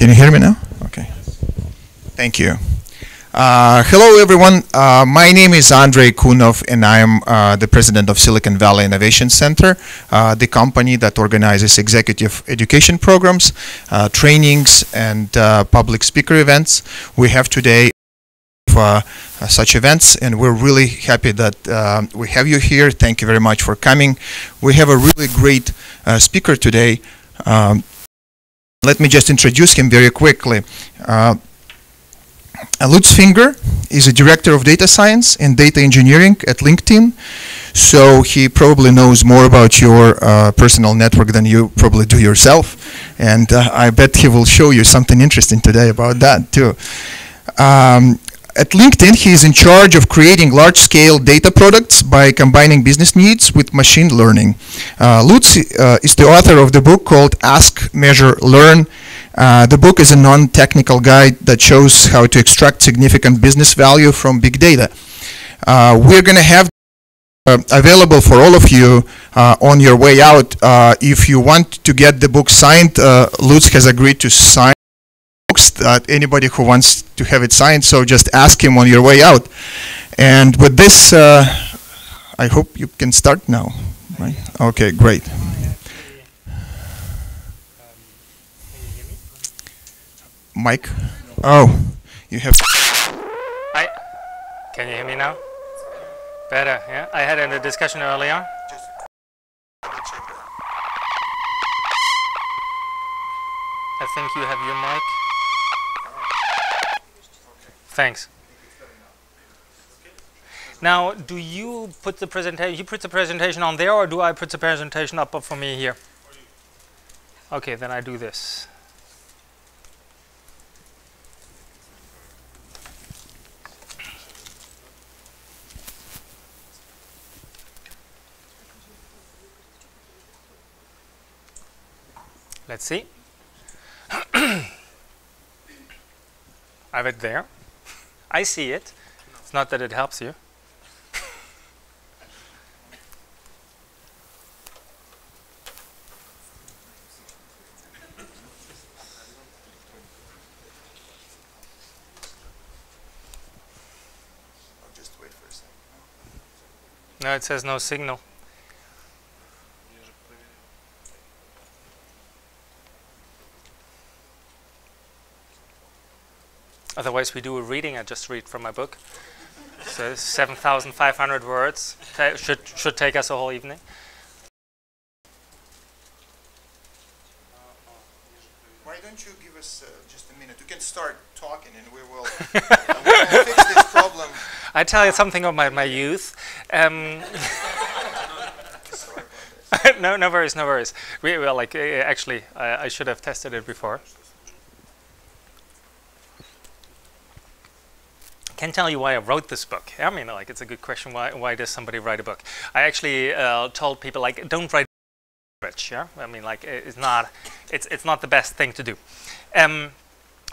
Can you hear me now? Okay. Thank you. Hello, everyone. My name is Andrei Kunov, and I am the president of Silicon Valley Innovation Center, the company that organizes executive education programs, trainings, and public speaker events. We have today such events, and we're really happy that we have you here. Thank you very much for coming. We have a really great speaker today. Let me just introduce him very quickly. Lutz is a director of data science and data engineering at LinkedIn. So he probably knows more about your personal network than you probably do yourself. And I bet he will show you something interesting today about that too. At LinkedIn, he is in charge of creating large-scale data products by combining business needs with machine learning. Lutz is the author of the book called Ask, Measure, Learn. The book is a non-technical guide that shows how to extract significant business value from big data. We're going to have available for all of you on your way out. If you want to get the book signed, Lutz has agreed to sign anybody who wants to have it signed, so just ask him on your way out. And with this, I hope you can start now. Right? Okay, great. Mike? Oh, you have... Hi. Can you hear me now? Better, yeah? I had a discussion earlier. I think you have your mic. Thanks. Now, do you put the presentation? You put the presentation on there, or do I put the presentation up for me here? Okay, then I do this. Let's see. I have it there. I see it. It's not that it helps you. I'll just wait for a second. No, it says no signal. Otherwise, we do a reading. I just read from my book. So 7,500 words. Should take us a whole evening. Why don't you give us just a minute? You can start talking, and we will fix this problem. I tell you something of my youth. No worries, no worries. We will actually. I should have tested it before. Can't tell you why I wrote this book. I mean, it's a good question. Why does somebody write a book? I actually told people don't write rich. Yeah, I mean, it's not the best thing to do.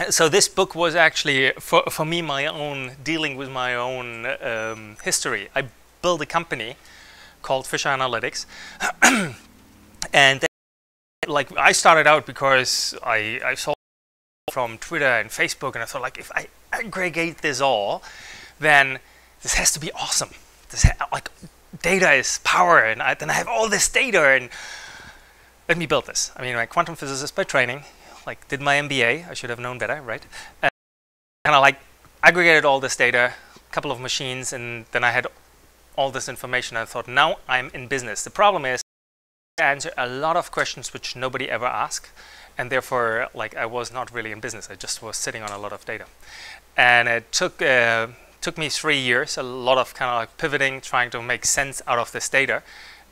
So this book was actually for me my own dealing with my own history. I built a company called Fisher Analytics, and I started out because I saw from Twitter and Facebook, and I thought if I aggregate this all, then this has to be awesome. Data is power, and then I have all this data, and let me build this. I mean, I'm a quantum physicist by training, did my MBA. I should have known better, right? And kind of aggregated all this data, a couple of machines, and then I had all this information. I thought, now I'm in business. The problem is I answer a lot of questions which nobody ever asked. And therefore, I was not really in business. I just was sitting on a lot of data. And it took me 3 years, a lot of kind of pivoting, trying to make sense out of this data,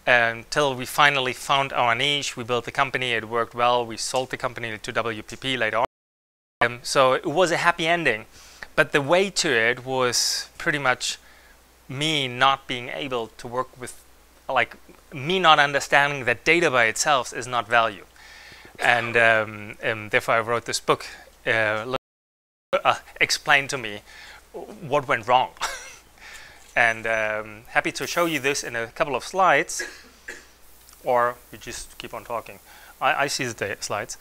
until we finally found our niche. We built the company. It worked well. We sold the company to WPP later on. So it was a happy ending. But the way to it was pretty much me not being able to work with, me not understanding that data by itself is not value. And therefore I wrote this book, explain to me what went wrong. And happy to show you this in a couple of slides, or you just keep on talking. I see the slides.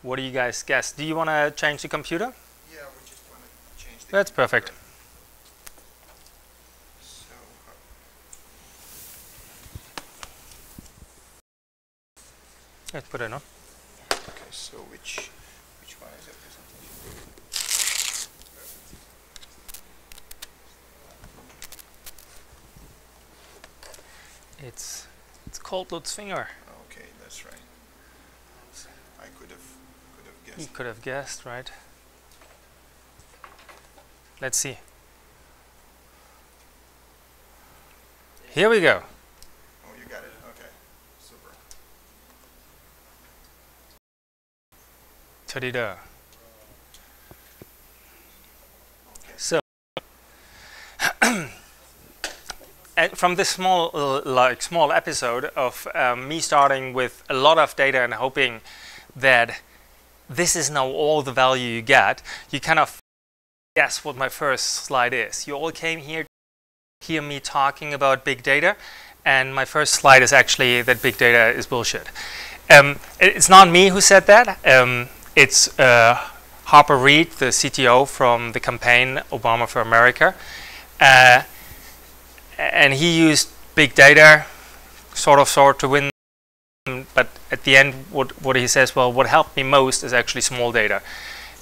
What do you guys guess? Do you want to change the computer? Yeah, we just want to change the That's perfect. So, Let's put it on. okay, so which one is it? It's called Lutz finger. Okay, that's right. I could have guessed. You could have guessed, right? Let's see. Here we go. Oh, you got it. Okay, super. Ta-da. So, and from this small episode of me starting with a lot of data and hoping that this is now all the value you get, you kind of guess what my first slide is. You all came here to hear me talking about big data, and my first slide is actually that big data is bullshit. It's not me who said that. It's Harper Reid, the CTO from the campaign Obama for America. And he used big data sort of to win, but at the end what he says, well, what helped me most is actually small data.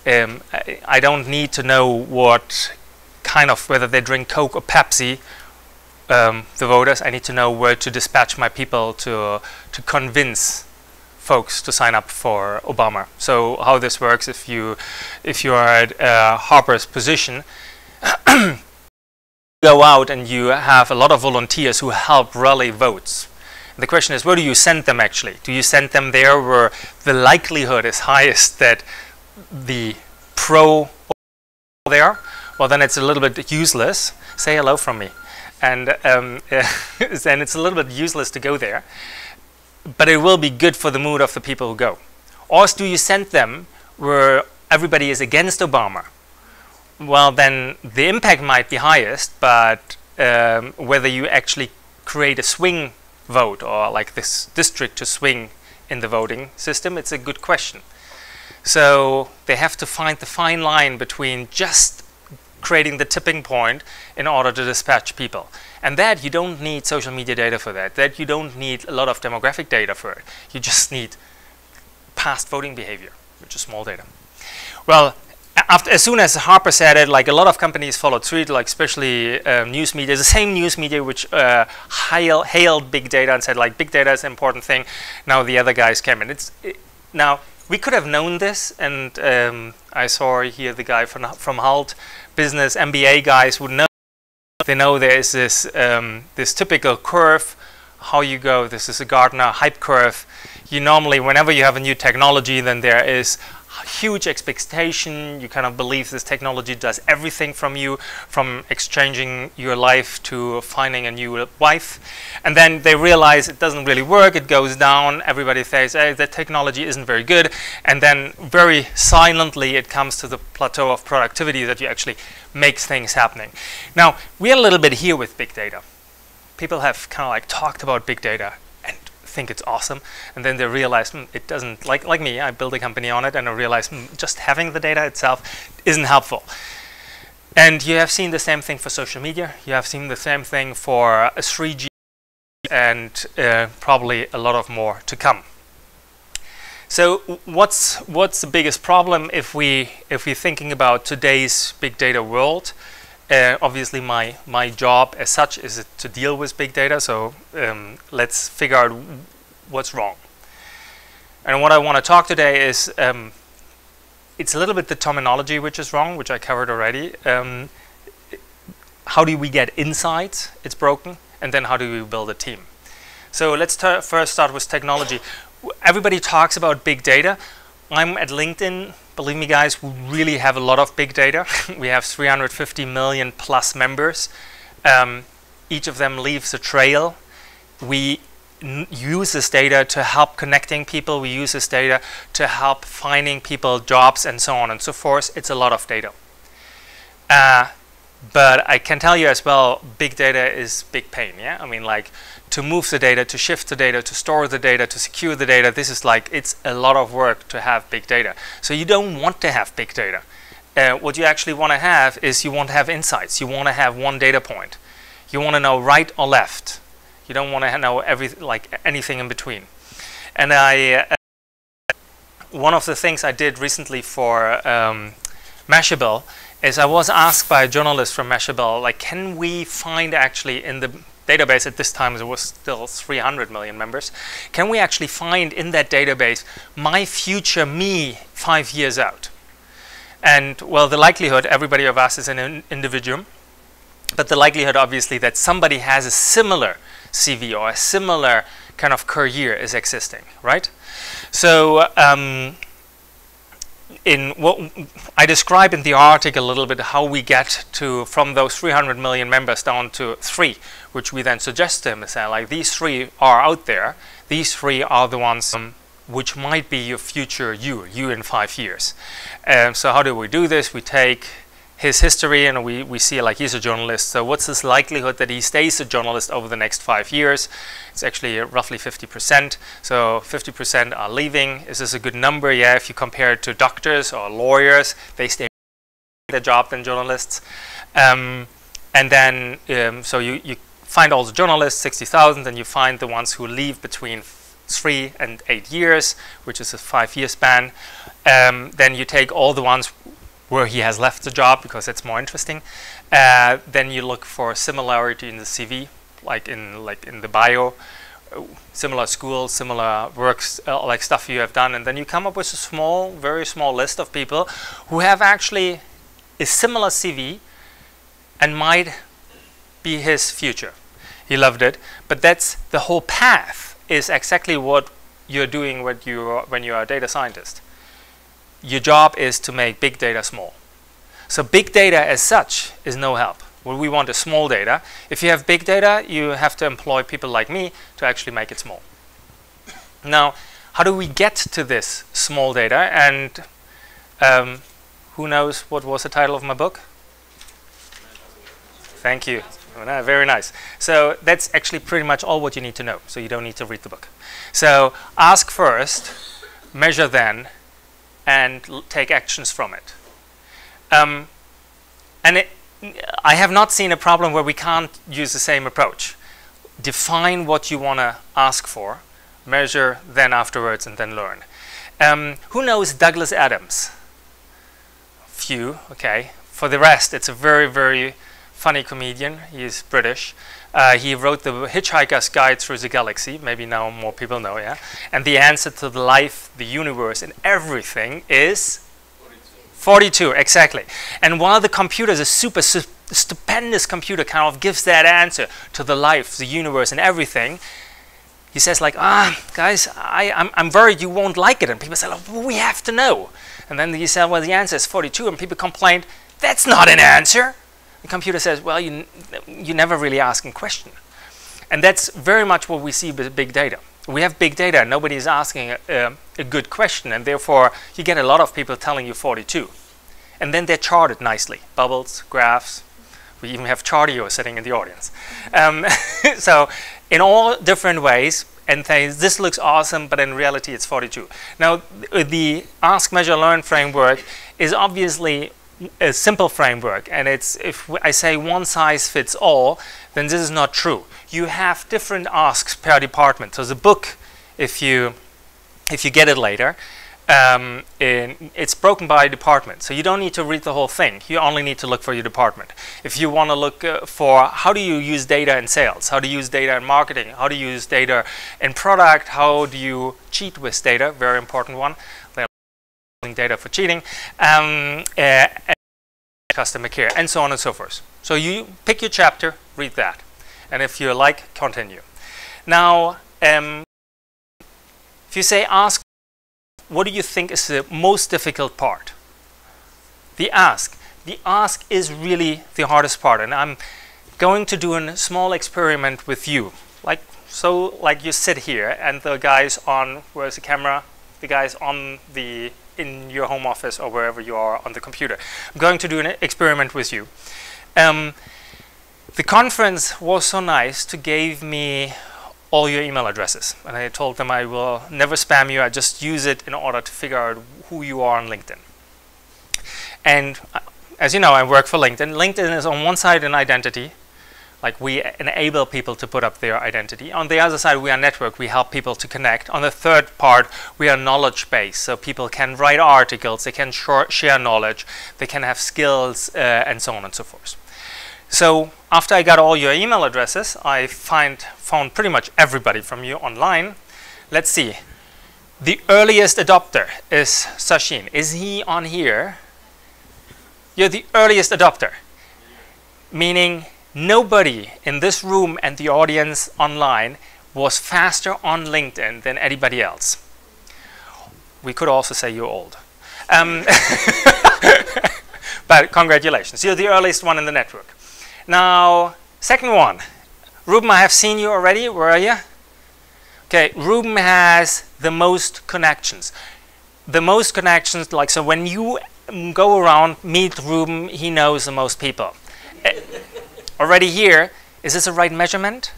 I don't need to know what kind of, whether they drink Coke or Pepsi, the voters. I need to know where to dispatch my people to convince folks to sign up for Obama. So how this works, if you are at Harper's position, go out and you have a lot of volunteers who help rally votes. And the question is, where do you send them actually? Do you send them there where the likelihood is highest that the pro there? Well, then it's a little bit useless. Say hello from me. And then it's a little bit useless to go there. But it will be good for the mood of the people who go. Or do you send them where everybody is against Obama? Well, then the impact might be highest, but whether you actually create a swing vote or like this district to swing in the voting system, it's a good question. So they have to find the fine line between just creating the tipping point in order to dispatch people. And that you don't need social media data for that. That you don't need a lot of demographic data for it. You just need past voting behavior, which is small data. Well, as soon as Harper said it, like a lot of companies followed suit, like especially news media, the same news media which hailed big data and said like big data is an important thing. Now the other guys came in. Now we could have known this, and I saw here the guy from Halt Business, MBA guys would know. They know there is this this typical curve, how you go. This is a Gartner hype curve. You normally, whenever you have a new technology, then there is huge expectation. You kind of believe this technology does everything from you, from exchanging your life to finding a new wife. And then they realize it doesn't really work. It goes down. Everybody says, hey, the technology isn't very good. And then very silently it comes to the plateau of productivity that you actually makes things happening. Now, we're a little bit here with big data. People have kind of like talked about big data and think it's awesome, and then they realize it doesn't, like me, I built a company on it, and I realized just having the data itself isn't helpful. And you have seen the same thing for social media. You have seen the same thing for 3G, and probably a lot of more to come. So what's the biggest problem if we're thinking about today's big data world? Obviously my job as such is to deal with big data, so let's figure out what's wrong. And what I want to talk today is it's a little bit the terminology which is wrong, which I covered already. How do we get insights? It's broken. And then how do we build a team? So let's first start with technology. Everybody talks about big data. I'm at LinkedIn. Believe me, guys, we really have a lot of big data. We have 350 million plus members. Each of them leaves a trail. We use this data to help connecting people. We use this data to help finding people jobs and so on and so forth. It's a lot of data. But I can tell you as well, big data is big pain. Yeah, I mean, like to move the data, to shift the data, to store the data, to secure the data. This is like, it's a lot of work to have big data. So you don't want to have big data. What you actually want to have is you want to have insights. You want to have one data point. You want to know right or left. You don't want to know anything in between. And one of the things I did recently for Mashable is I was asked by a journalist from Mashable, like, can we find actually in the database, at this time there was still 300 million members, can we actually find in that database my future me 5 years out? And well, the likelihood, everybody of us is an individuum, but the likelihood obviously that somebody has a similar CV or a similar kind of career is existing, right? So in what I describe in the article a little bit how we get to from those 300 million members down to 3, which we then suggest to him and say, like, these 3 are out there. These 3 are the ones which might be your future you in 5 years. So how do we do this? We take his history and we see, like, he's a journalist. So what's his likelihood that he stays a journalist over the next 5 years? It's actually roughly 50%. So 50% are leaving. Is this a good number? Yeah, if you compare it to doctors or lawyers, they stay their job than journalists. And then, so you find all the journalists, 60,000, and you find the ones who leave between 3 and 8 years, which is a 5-year span. Then you take all the ones where he has left the job, because that's more interesting. Then you look for similarity in the CV, like in the bio, similar schools, similar works, like stuff you have done, and then you come up with a small, very small list of people who have actually a similar CV and might be his future. He loved it, but that's the whole path is exactly what you're doing when you are a data scientist. Your job is to make big data small. So big data as such is no help. Well, we want a small data. If you have big data, you have to employ people like me to actually make it small. Now, how do we get to this small data? And who knows what was the title of my book? Thank you. Very nice. So that's actually pretty much all what you need to know. So you don't need to read the book. So ask first, measure then, and take actions from it. I have not seen a problem where we can't use the same approach. Define what you want to ask for, measure then afterwards, and then learn. Who knows Douglas Adams? Few, okay. For the rest, it's a very, very funny comedian. He is British. He wrote the Hitchhiker's Guide Through the Galaxy. Maybe now more people know, yeah? And the answer to the life, the universe, and everything is 42, exactly. And while the computer is a super stupendous computer, kind of gives that answer to the life, the universe, and everything, he says, like, guys, I'm worried you won't like it. And people say, well, we have to know. And then he said, well, the answer is 42. And people complained, that's not an answer. The computer says, well, you never really ask a question. And that's very much what we see with big data. We have big data, and nobody is asking a good question, and therefore you get a lot of people telling you 42. And then they're charted nicely, bubbles, graphs. We even have Chartio sitting in the audience. So in all different ways, and things, this looks awesome, but in reality it's 42. Now, the Ask, Measure, Learn framework is obviously a simple framework, and it's, if I say one size fits all, then this is not true. You have different asks per department. So the book, if you get it later, it's broken by department. So you don't need to read the whole thing. You only need to look for your department. If you want to look for how do you use data in sales, how do you use data in marketing, how do you use data in product, how do you cheat with data, very important one. Data for cheating, customer care, and so on and so forth. So you pick your chapter, read that, and if you like, continue. Now, if you say ask, what do you think is the most difficult part? The ask. The ask is really the hardest part, and I'm going to do a small experiment with you. Like you sit here, and the guys on, where's the camera? The guys on the in your home office or wherever you are on the computer. I'm going to do an experiment with you. The conference was so nice to give me all your email addresses. And I told them I will never spam you. I just use it in order to figure out who you are on LinkedIn. And as you know, I work for LinkedIn. LinkedIn is on one side an identity. Like, we enable people to put up their identity. On the other side, we are network. We help people to connect. On the third part, we are knowledge base. So people can write articles, they can share knowledge, they can have skills, and so on and so forth. So after I got all your email addresses, I found pretty much everybody from you online. Let's see. The earliest adopter is Sachin. Is he on here? You're the earliest adopter, meaning nobody in this room and the audience online was faster on LinkedIn than anybody else. We could also say you're old. But congratulations, you're the earliest one in the network. Now, second one. Ruben, I have seen you already. Where are you? Okay, Ruben has the most connections. The most connections, like, so when you go around, meet Ruben, he knows the most people. Already here, is this a right measurement?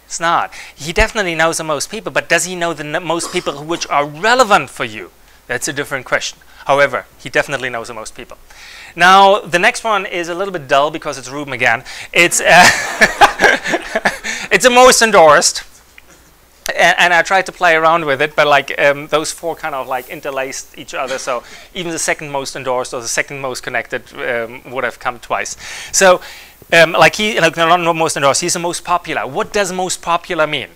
It's not. He definitely knows the most people, but does he know the most people which are relevant for you? That's a different question. However, he definitely knows the most people. Now, the next one is a little bit dull because it's Ruben again. It's it's the most endorsed. And I tried to play around with it, but like those four kind of like interlaced each other. So even the second most endorsed or the second most connected would have come twice. So like not most endorsed, he's the most popular. What does most popular mean?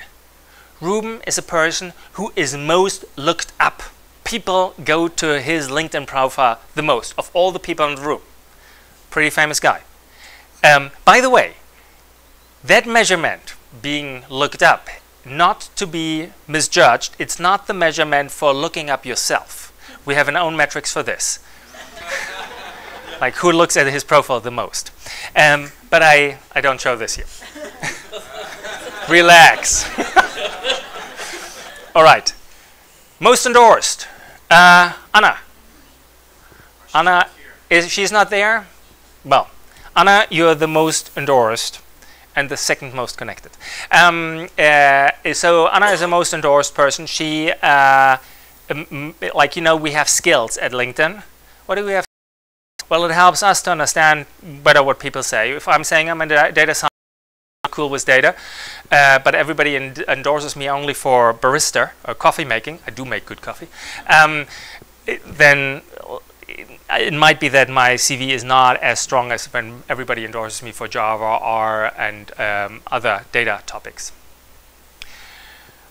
Ruben is a person who is most looked up. People go to his LinkedIn profile the most of all the people in the room. Pretty famous guy. By the way, that measurement being looked up, not to be misjudged, it's not the measurement for looking up yourself. We have our own metrics for this. Like who looks at his profile the most. But I don't show this here. Relax. All right. Most endorsed. Anna. Anna, she's not there? Well, Anna, you're the most endorsed and the second most connected. So Anna is the most endorsed person. She, like, you know, we have skills at LinkedIn. What do we have? Well, it helps us to understand better what people say. If I'm saying I'm a data scientist, I'm cool with data, but everybody endorses me only for barista or coffee making. I do make good coffee. Then it might be that my CV is not as strong as when everybody endorses me for Java, R, and other data topics.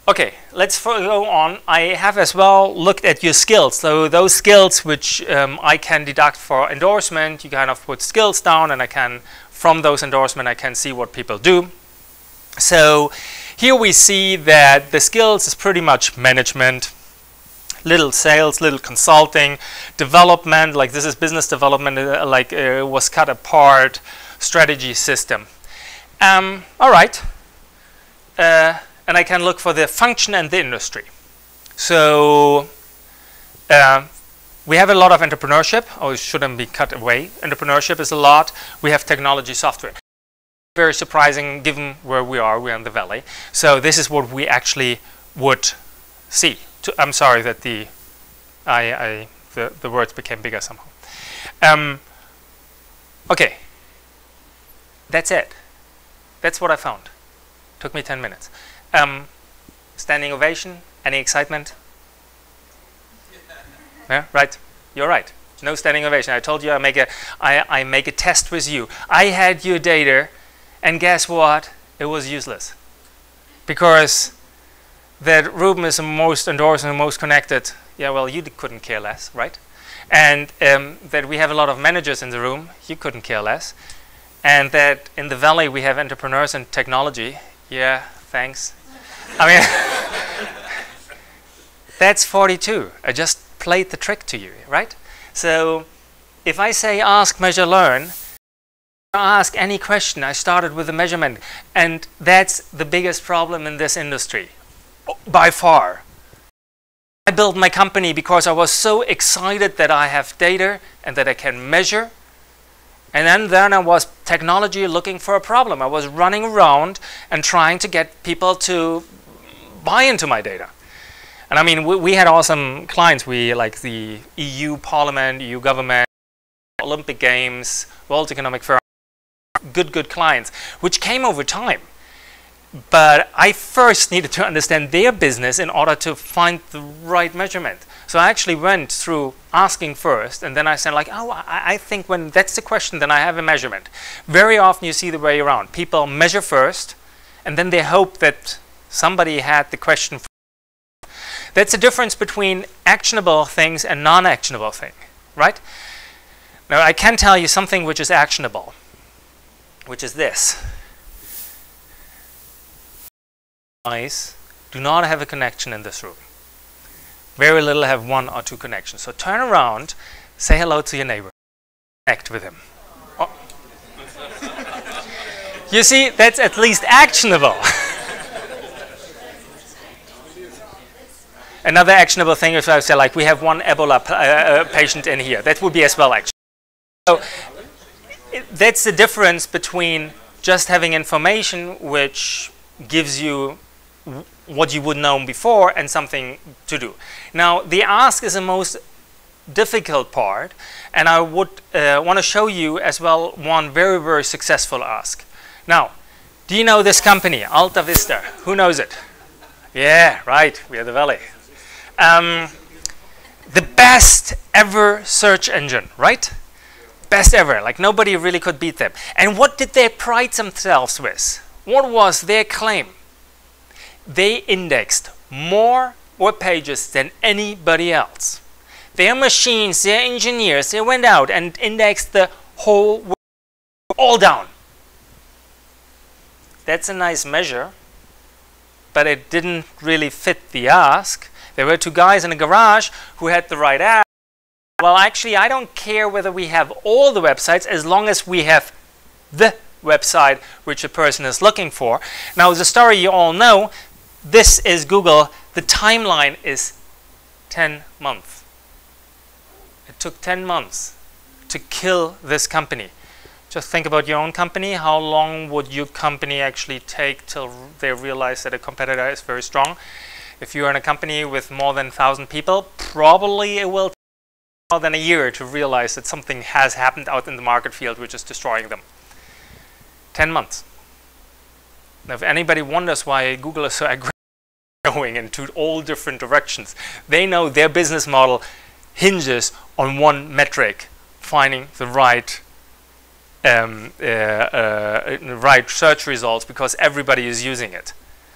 Okay, let's go on. I have as well looked at your skills. So those skills which I can deduct for endorsement, you kind of put skills down, and I can, from those endorsements, I can see what people do. So here we see that the skills is pretty much management, little sales, little consulting, development, like this is business development, was cut apart, strategy system. All right. And I can look for the function and the industry. So we have a lot of entrepreneurship, or it shouldn't be cut away. Entrepreneurship is a lot. We have technology software. Very surprising given where we are. We're in the valley. So this is what we actually would see. I'm sorry that the words became bigger somehow. Okay, that's it. That's what I found. Took me 10 minutes. Standing ovation. Any excitement? Yeah, right. You're right. No standing ovation. I told you I make a test with you. I had your data, and guess what? It was useless because that Ruben is the most endorsed and the most connected. Yeah, well, you couldn't care less, right? And that we have a lot of managers in the room. You couldn't care less. And that in the valley we have entrepreneurs and technology. Yeah, thanks. I mean, that's 42. I just played the trick to you, right? So if I say ask, measure, learn, ask any question, I started with a measurement. And that's the biggest problem in this industry, by far. I built my company because I was so excited that I have data and that I can measure And then I was technology looking for a problem. I was running around and trying to get people to buy into my data. And I mean, we had awesome clients. We like the EU Parliament, EU government, Olympic Games, World Economic Forum, good clients, which came over time. But I first needed to understand their business in order to find the right measurement. So I actually went through asking first, and then I said like, oh, I think when that's the question, then I have a measurement. Very often you see the way around. People measure first, and then they hope that somebody had the question. That's the difference between actionable things and non-actionable things, right? Now I can tell you something which is actionable, which is this. Eyes do not have a connection in this room. Very little have one or two connections. So turn around, say hello to your neighbor, connect with him. Oh. You see, that's at least actionable. Another actionable thing is I say like we have one Ebola patient in here. That would be as well actionable. So that's the difference between just having information which gives you what you would know before and something to do. Now the ask is the most difficult part, and I would want to show you as well one very successful ask. Now, do you know this company, Alta Vista? Who knows it? Yeah, right, we are the Valley. The best ever search engine, right? Best ever, like nobody really could beat them. And what did they pride themselves with? What was their claim? They indexed more web pages than anybody else. Their machines, their engineers, they went out and indexed the whole web all down. That's a nice measure, but it didn't really fit the ask. There were two guys in a garage who had the right ask. Well, actually, I don't care whether we have all the websites as long as we have the website which a person is looking for. Now, the story you all know, this is Google. The timeline is 10 months. It took 10 months to kill this company. Just think about your own company. How long would your company actually take till they realize that a competitor is very strong? If you're in a company with more than 1,000 people, probably it will take more than a year to realize that something has happened out in the market field which is destroying them. 10 months. Now, if anybody wonders why Google is so aggressive going into all different directions, they know their business model hinges on one metric, finding the right right search results because everybody is using it.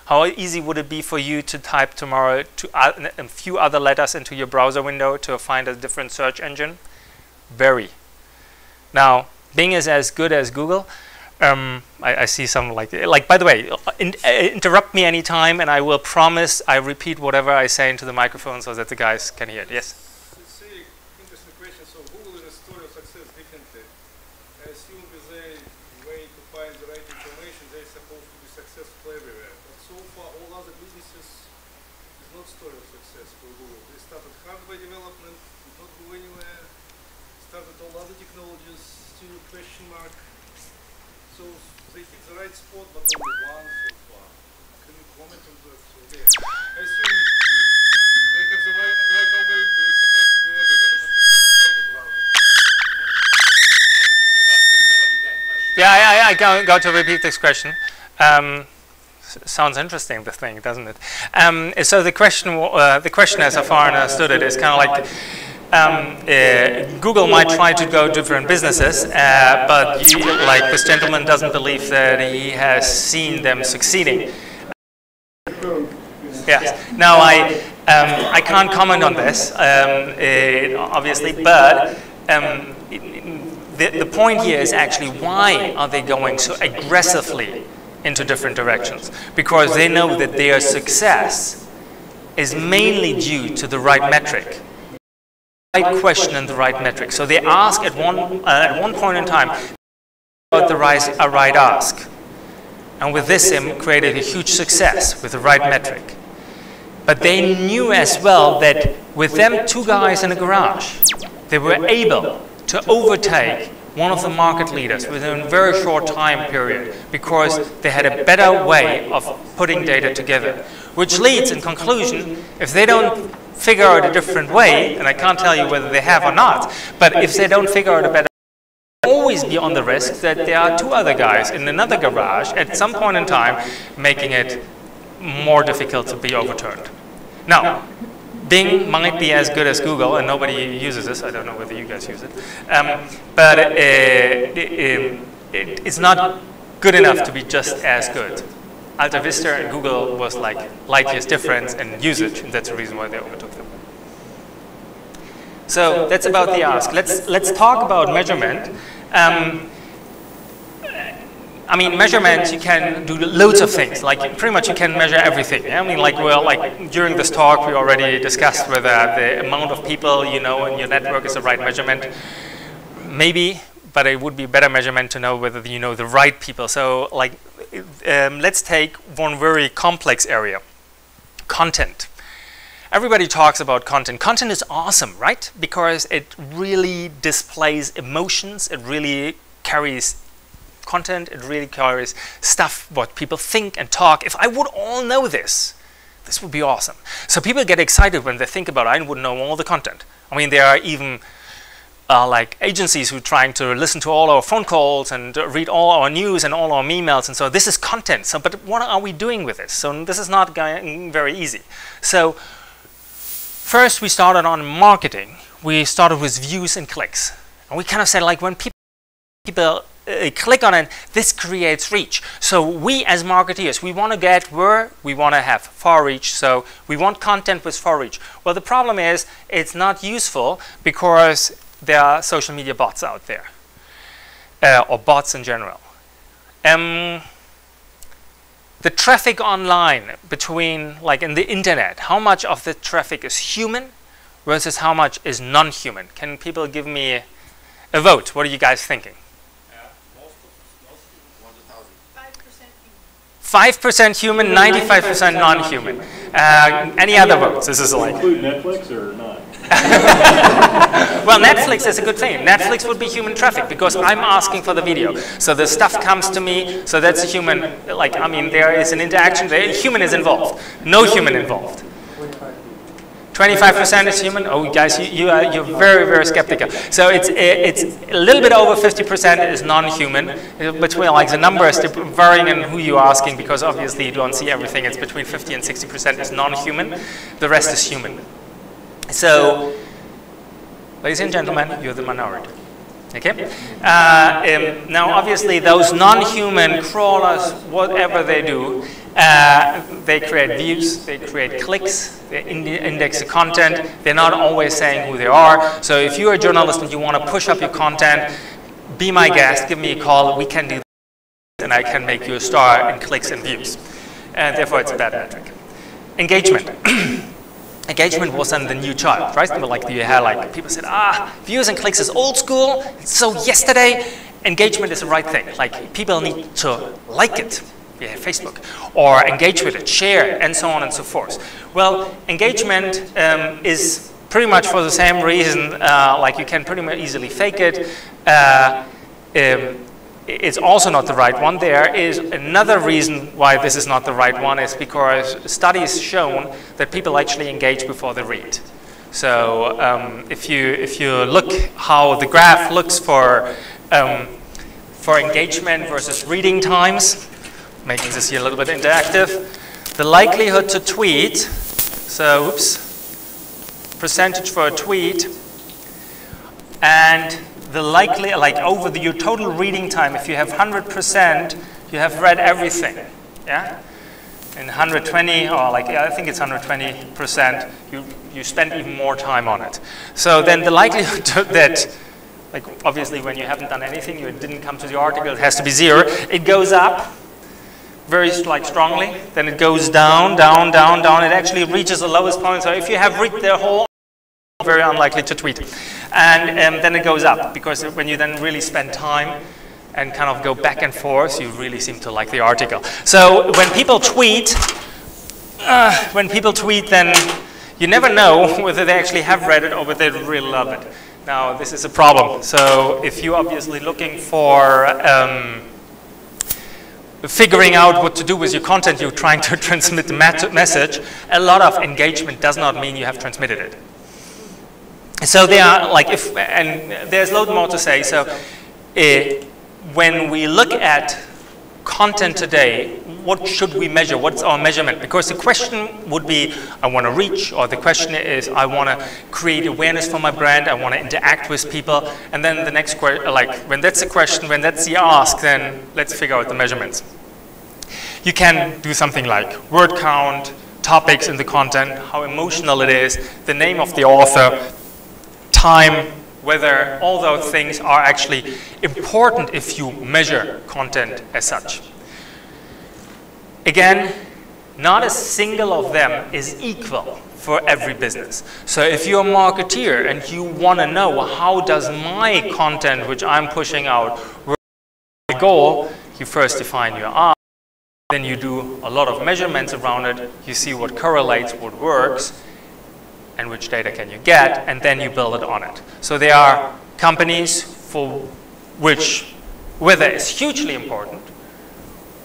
How easy would it be for you to type tomorrow a few other letters into your browser window to find a different search engine? Very. Now, Bing is as good as Google. I see some like by the way, interrupt me anytime and I will promise I repeat whatever I say into the microphone so that the guys can hear it. Yes? It's an interesting question. So Google is a story of success differently. I assume with a way to find the right information, they're supposed to be successful everywhere. But so far, all other businesses is not story of success for Google. They started hardware development, did not go anywhere. Started all other technologies, still question mark. So they hit the right spot, but only one so far. Can you comment on that? So I assume they have the right way. They're supposed to be everywhere. Yeah, I got to repeat this question. Sounds interesting, this thing, doesn't it? So the question, as I far understood it, is kind of like Google might try to go different businesses, but like this gentleman doesn't believe that he has seen them succeeding. Yes. Now I can't comment on this, obviously, but the point here is actually why are they going so aggressively into different directions? Because they know that their success is mainly due to the right metric. Right question and the right metric. So they ask at one point in time about the right ask, and with this they created a huge success with the right metric. But they knew as well that with them two guys in a garage, they were able to overtake one of the market leaders within a very short time period because they had a better way of putting data together. Which leads, in conclusion, if they don't figure out a different way, and I can't tell you whether they have or not, but if they don't figure out a better way, always be on the risk that there are two other guys in another garage at some point in time making it more difficult to be overturned. Now, Bing might be as good as Google, and nobody uses this. I don't know whether you guys use it. But it's not good enough to be just as good. Alta Vista and Google was like light years difference in usage, and that's the reason why they overtook them. So that's about the ask. Let's talk about measurement. I mean, measurement, you can do loads of things. Like, pretty much you can measure everything. Yeah? I mean, like, well, like, during this talk, we already discussed whether the amount of people you know in your network is the right measurement. Maybe, but it would be a better measurement to know whether you know the right people. So, like, let's take one very complex area, content. Everybody talks about content. Content is awesome, right? Because it really displays emotions. It really carries content. It really carries stuff, what people think and talk. If I would all know this, this would be awesome. So people get excited when they think about it. I would know all the content. I mean, there are even like agencies who are trying to listen to all our phone calls and read all our news and all our emails, and so this is content. So, but what are we doing with this? So this is not going very easy. So first we started on marketing. We started with views and clicks. And we kind of said, like, when people click on it, this creates reach. So we as marketeers, we want to get where we want to have far reach. So we want content with far reach. Well, the problem is it's not useful because there are social media bots out there, or bots in general. The traffic online between, like in the internet, how much of the traffic is human versus how much is non-human? Can people give me a vote? What are you guys thinking? 5% human, 95% non-human. Any other votes? This is like. Include Netflix or not? Well, Netflix is a good thing. Netflix would be human traffic because I'm asking for the video. So the stuff comes to me, so that's a human, like, I mean, there is an interaction, the human is involved. No human involved. 25% is human? Oh, guys, you're very, very skeptical. So it's a little bit over 50% is non-human. Between, like, the number is varying in who you're asking because obviously you don't see everything. It's between 50 and 60% is non-human. The rest is human. So, ladies and gentlemen, you're the minority. Okay? Now, obviously, those non-human crawlers, whatever they do, they create views, they create clicks, they index the content. They're not always saying who they are. So if you're a journalist and you want to push up your content, be my guest, give me a call, we can do that, and I can make you a star in clicks and views. And therefore, it's a bad metric. Engagement. Engagement was then the new child, right? Like you had, like, people said, views and clicks is old school, it's so yesterday. Engagement is the right thing. Like, people need to like it. Yeah, Facebook, or engage with it, share it, and so on and so forth. Well, engagement is pretty much for the same reason, like you can pretty much easily fake it. It's also not the right one. There is another reason why this is not the right one, is because studies shown that people actually engage before they read. So if you look how the graph looks for engagement versus reading times, making this here a little bit interactive, the likelihood to tweet, so oops, percentage for a tweet, and the likely, like over your total reading time, if you have 100%, you have read everything, yeah? In 120, or like, I think it's 120%, you spend even more time on it. So then the likelihood that, like, obviously when you haven't done anything, you didn't come to the article, it has to be 0. It goes up very, like, strongly, then it goes down, down, down, down. It actually reaches the lowest point. So if you have read the whole, very unlikely to tweet. And then it goes up, because when you then really spend time and kind of go back and forth, you really seem to like the article. So when people tweet, then you never know whether they actually have read it or whether they really love it. Now, this is a problem. So if you're obviously looking for figuring out what to do with your content, you're trying to transmit the message, a lot of engagement does not mean you have transmitted it. So there are, like, and there's a lot more to say. So when we look at content today, what should we measure? What's our measurement? Because the question would be, I want to reach, or the question is, I want to create awareness for my brand, I want to interact with people, and then the next question, like, when that's the question, when that's the ask, then let's figure out the measurements. You can do something like word count, topics in the content, how emotional it is, the name of the author, time, whether all those things are actually important if you measure content as such. Again, not a single of them is equal for every business. So if you're a marketeer and you want to know how does my content, which I'm pushing out, work my goal, you first define your ask, then you do a lot of measurements around it, you see what correlates, what works, and which data can you get, and then you build it on it. So there are companies for which weather is hugely important,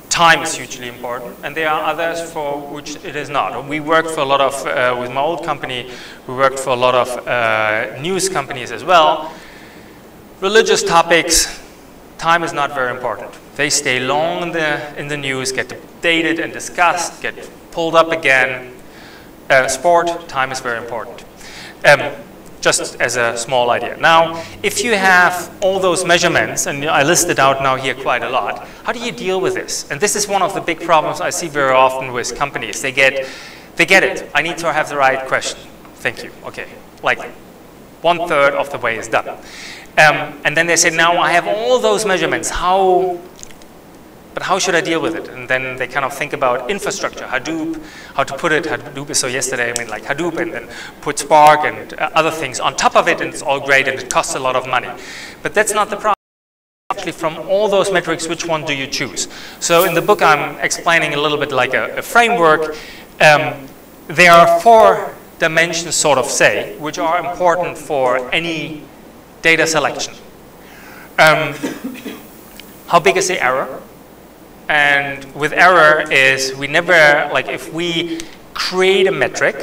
time is hugely important, and there are others for which it is not. We worked for a lot of, with my old company, we worked for a lot of news companies as well. Religious topics, time is not very important. They stay long in the news, get debated and discussed, get pulled up again. Sport, time is very important. Just as a small idea. Now, if you have all those measurements, and I listed out now here quite a lot, how do you deal with this? And this is one of the big problems I see very often with companies. They get it. I need to have the right question. Thank you. Okay. Like 1/3 of the way is done. And then they say, now I have all those measurements. But how should I deal with it? And then they kind of think about infrastructure, Hadoop, how to put it. Hadoop is so yesterday, I mean, like Hadoop, and then put Spark and other things on top of it, and it's all great, and it costs a lot of money. But that's not the problem. Actually, from all those metrics, which one do you choose? So in the book, I'm explaining a little bit like a framework. There are 4 dimensions, sort of say, which are important for any data selection. How big is the error? And with error is we never, like if we create a metric,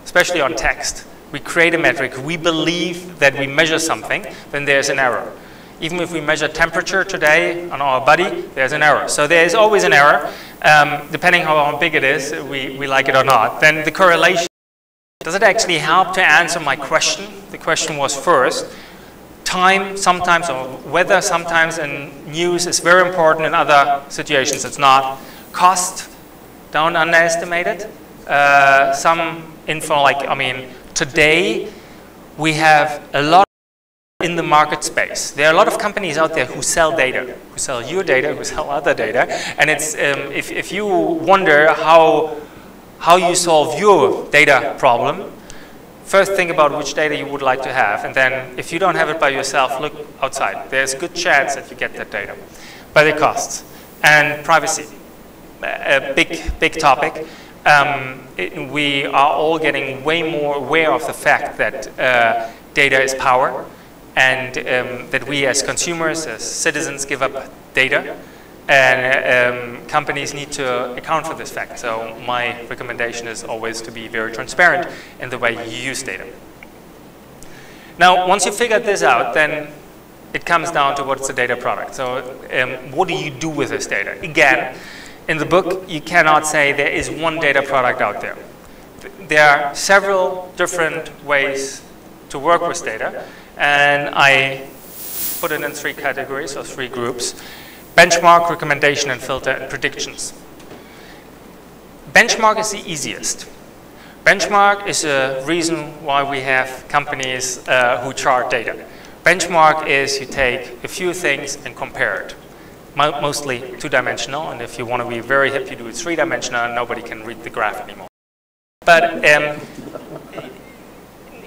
especially on text, we create a metric, we believe that we measure something, then there's an error. Even if we measure temperature today on our body, there's an error. So there is always an error, depending how big it is, we like it or not. Then the correlation, does it actually help to answer my question? The question was first. Time sometimes, or weather sometimes in news is very important, in other situations it's not. Cost, don't underestimate it. Some info, like, I mean, today we have a lot in the market space. There are a lot of companies out there who sell data, who sell your data, who sell other data, and it's, if you wonder how you solve your data problem, first think about which data you would like to have, and then if you don't have it by yourself, look outside. There's a good chance that you get that data. But it costs. And privacy, a big topic. We are all getting way more aware of the fact that data is power, and that we as consumers, as citizens, give up data. And companies need to account for this fact. So my recommendation is always to be very transparent in the way you use data. Now, once you figured this out, then it comes down to what's the data product. So what do you do with this data? Again, in the book, you cannot say there is one data product out there. There are several different ways to work with data, and I put it in 3 categories or 3 groups. Benchmark, recommendation, and filter, and predictions. Benchmark is the easiest. Benchmark is a reason why we have companies who chart data. Benchmark is you take a few things and compare it. Mostly 2-dimensional, and if you want to be very hip, you do it 3-dimensional, and nobody can read the graph anymore. But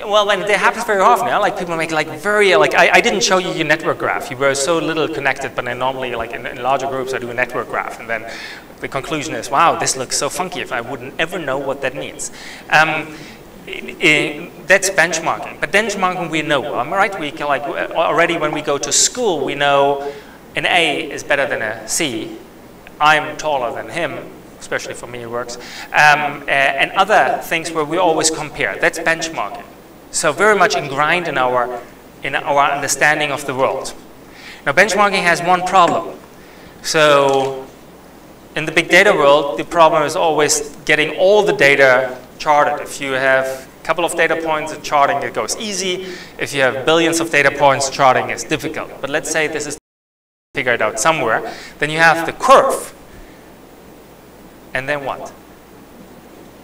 well, when that happens very often, yeah? Like people make like very, like I didn't show you your network graph. You were so little connected, but then normally like in larger groups I do a network graph, and then the conclusion is, wow, this looks so funky, if I wouldn't ever know what that means. That's benchmarking. But benchmarking we know, right? We can, like, already when we go to school, we know an A is better than a C. I'm taller than him, especially for me it works. And other things where we always compare. That's benchmarking. So very much ingrained in our understanding of the world. Now benchmarking has one problem. So in the big data world, the problem is always getting all the data charted. If you have a couple of data points, the charting it goes easy. If you have billions of data points, charting is difficult. But let's say this is figured out somewhere, then you have the curve. And then what?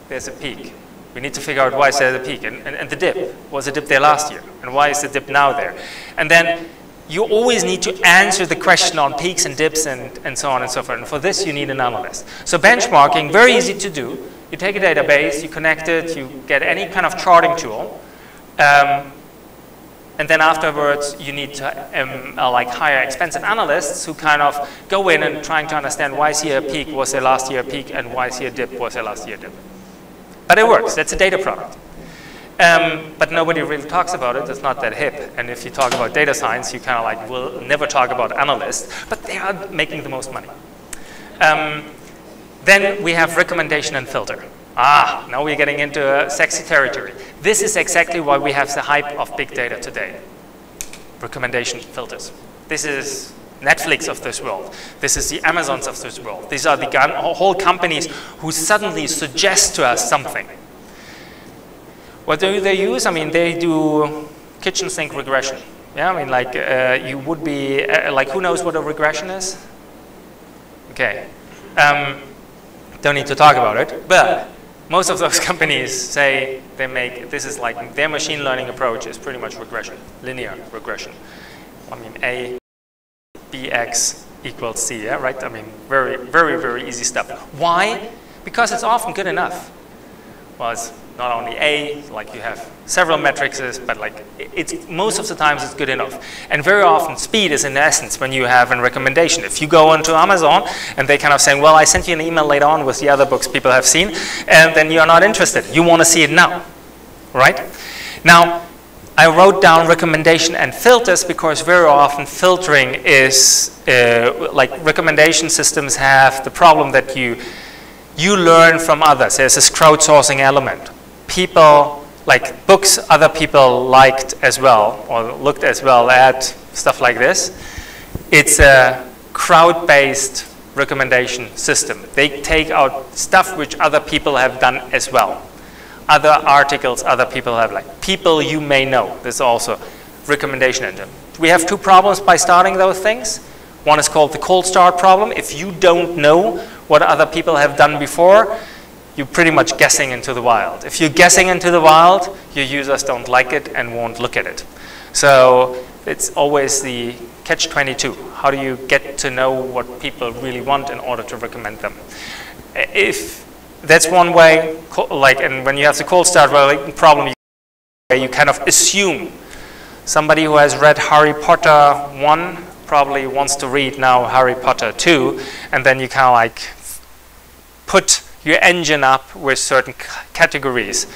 There's a peak. We need to figure out why is there a peak. And the dip. Was the dip there last year? And why is the dip now there? And then you always need to answer the question on peaks and dips and so on and so forth. And for this, you need an analyst. So benchmarking, very easy to do. You take a database, you connect it, you get any kind of charting tool. And then afterwards, you need to like hire expensive analysts who kind of go in and trying to understand why is here a peak, was there last year a peak, and why is here a dip, was there last year a dip. But it works. That's a data product. But nobody really talks about it. It's not that hip. And if you talk about data science, you kind of like will never talk about analysts. But they are making the most money. Then we have recommendation and filter. Now we're getting into a sexy territory. This is exactly why we have the hype of big data today. Recommendation filters. This is Netflix of this world. This is the Amazons of this world. These are the whole companies who suddenly suggest to us something. What do they use? I mean, they do kitchen sink regression. Yeah, I mean, like you would be, like, who knows what a regression is? Okay. Don't need to talk about it, but most of those companies say they make, this is like, their machine learning approach is pretty much regression, linear regression. I mean, A, Bx equals C, yeah, right? I mean, very, very, very easy stuff. Why? Because it's often good enough. Well, it's not only A, like you have several matrices, but like it's most of the times it's good enough. And very often speed is in essence when you have a recommendation. If you go onto Amazon and they kind of saying, well, I sent you an email later on with the other books people have seen, and then you're not interested. You want to see it now, right? Now, I wrote down recommendation and filters because very often filtering is, like recommendation systems have the problem that you learn from others. There's this crowdsourcing element. People, like books other people liked as well, or looked as well at, stuff like this. It's a crowd-based recommendation system. They take out stuff which other people have done as well. Other articles other people have, like people you may know. This is also recommendation engine. We have two problems by starting those things. One is called the cold start problem. If you don't know what other people have done before, you're pretty much guessing into the wild. If you're guessing into the wild, your users don't like it and won't look at it. So it's always the catch-22. How do you get to know what people really want in order to recommend them? If that's one way, like, and when you have the cold start problem, you kind of assume somebody who has read Harry Potter 1 probably wants to read now Harry Potter 2, and then you kind of like put your engine up with certain categories.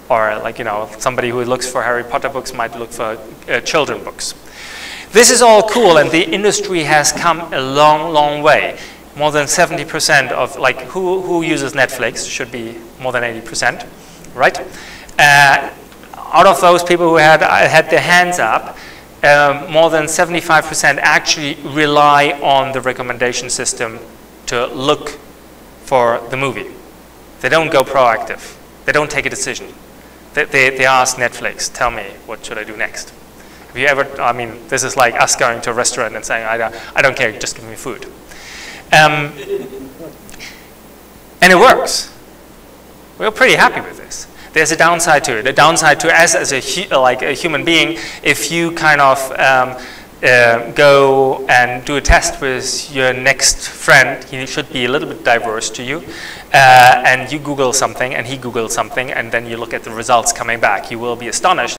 Or like, you know, somebody who looks for Harry Potter books might look for children books. This is all cool, and the industry has come a long, long way. More than 70% of, like, who uses Netflix should be more than 80%, right? Out of those people who had their hands up, more than 75% actually rely on the recommendation system to look for the movie. They don't go proactive. They don't take a decision. They ask Netflix, tell me, what should I do next? Have you ever, I mean, this is like us going to a restaurant and saying, I don't care, just give me food. And it works. We're pretty happy with this. There's a downside to it. A downside to us as a human being, if you kind of go and do a test with your next friend, he should be a little bit diverse to you, and you Google something and he Googles something, and then you look at the results coming back. You will be astonished.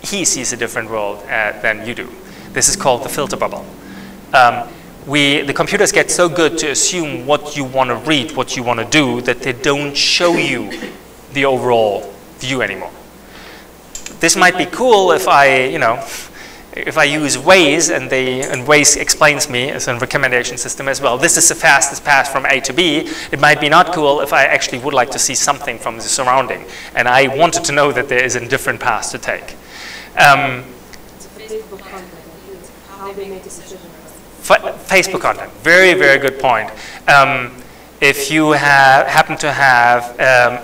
He sees a different world than you do. This is called the filter bubble. The computers get so good to assume what you want to read, what you want to do, that they don't show you the overall view anymore. This might be cool if I, if I use Waze and Waze explains me as a recommendation system as well. This is the fastest path from A to B. It might be not cool if I actually would like to see something from the surrounding, and I wanted to know that there is a different path to take. Facebook content, how they make decisions. Facebook content, very, very good point. If you happen to have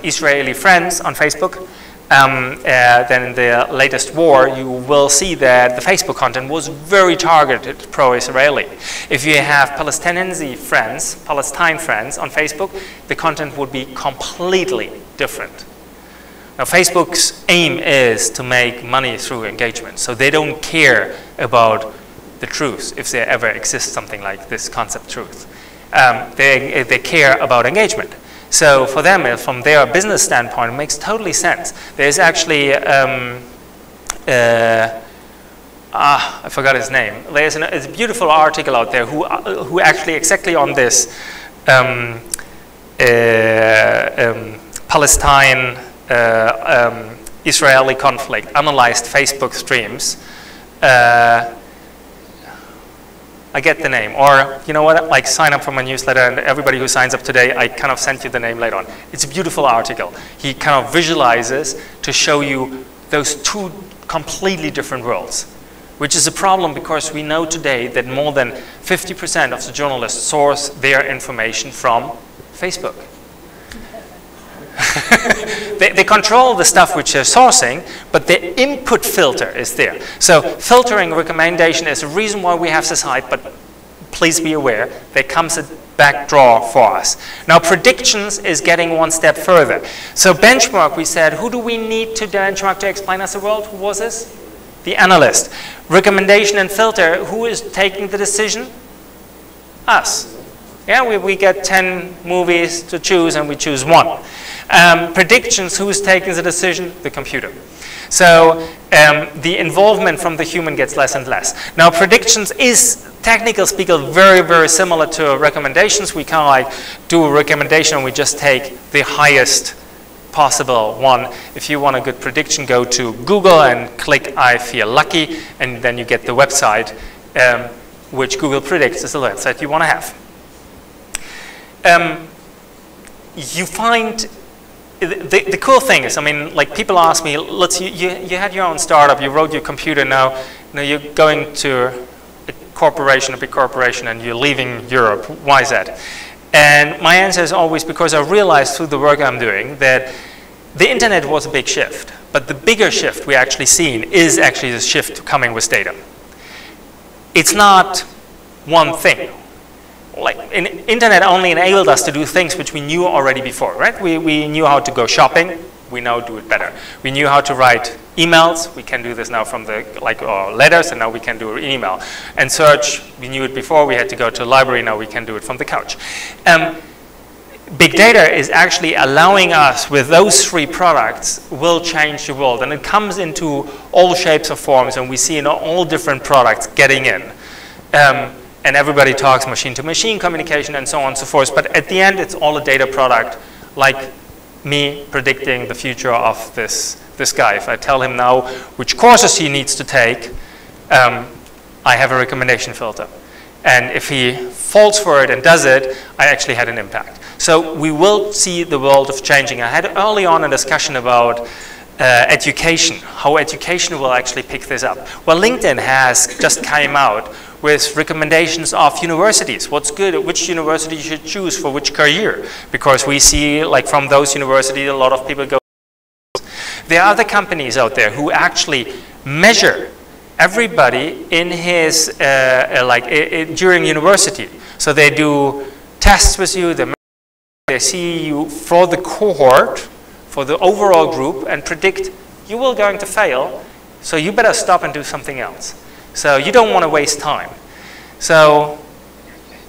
Israeli friends on Facebook, then in the latest war, you will see that the Facebook content was very targeted pro-Israeli. If you have Palestinian friends, Palestine friends on Facebook, the content would be completely different. Now, Facebook's aim is to make money through engagement, so they don't care about the truth, if there ever exists something like this concept truth. They care about engagement. So for them, from their business standpoint, it makes totally sense. There's actually, I forgot his name. There's a beautiful article out there who actually exactly on this Palestine Israeli conflict analyzed Facebook streams. I get the name, or you know what, like sign up for my newsletter, and everybody who signs up today, I kind of sent you the name later on. It's a beautiful article. He kind of visualizes to show you those two completely different worlds, which is a problem because we know today that more than 50% of the journalists source their information from Facebook. They control the stuff which they're sourcing, but the input filter is there. So filtering recommendation is a reason why we have this hype, but please be aware, there comes a backdraw for us. Now predictions is getting one step further. So benchmark, we said, who do we need to benchmark to explain us the world? Who was this? The analyst. Recommendation and filter, who is taking the decision? Us. Yeah, we get 10 movies to choose and we choose one. Predictions, who's taking the decision? The computer. So the involvement from the human gets less and less. Now predictions is, technical speaking, very, very similar to recommendations. We kind of like do a recommendation and we just take the highest possible one. If you want a good prediction, go to Google and click I feel lucky, and then you get the website which Google predicts is the website you want to have. You find the cool thing is, I mean, like people ask me, Lutz, you had your own startup, you wrote your computer, now you're going to a corporation, a big corporation, and you're leaving Europe. Why is that? And my answer is always because I realized through the work I'm doing that the internet was a big shift, but the bigger shift we actually seen is actually the shift coming with data. It's not one thing. Like, internet only enabled us to do things which we knew already before, right? We knew how to go shopping, we now do it better. We knew how to write emails, we can do this now from the, letters, and now we can do an email. And search, we knew it before, we had to go to a library, now we can do it from the couch. Big data is actually allowing us, with those three products, will change the world. And it comes into all shapes and forms, and we see in all different products getting in. And everybody talks machine-to-machine communication and so on and so forth. But at the end, it's all a data product, like me predicting the future of this guy. If I tell him now which courses he needs to take, I have a recommendation filter. And if he falls for it and does it, I actually had an impact. So we will see the world of changing. I had early on a discussion about education, how education will actually pick this up. Well, LinkedIn has just came out with recommendations of universities. What's good, which university you should choose for which career. Because we see, like from those universities, a lot of people go. There are other companies out there who actually measure everybody in his, during university. So they do tests with you, they see you for the cohort, for the overall group, and predict you will going to fail, so you better stop and do something else. So you don't want to waste time. So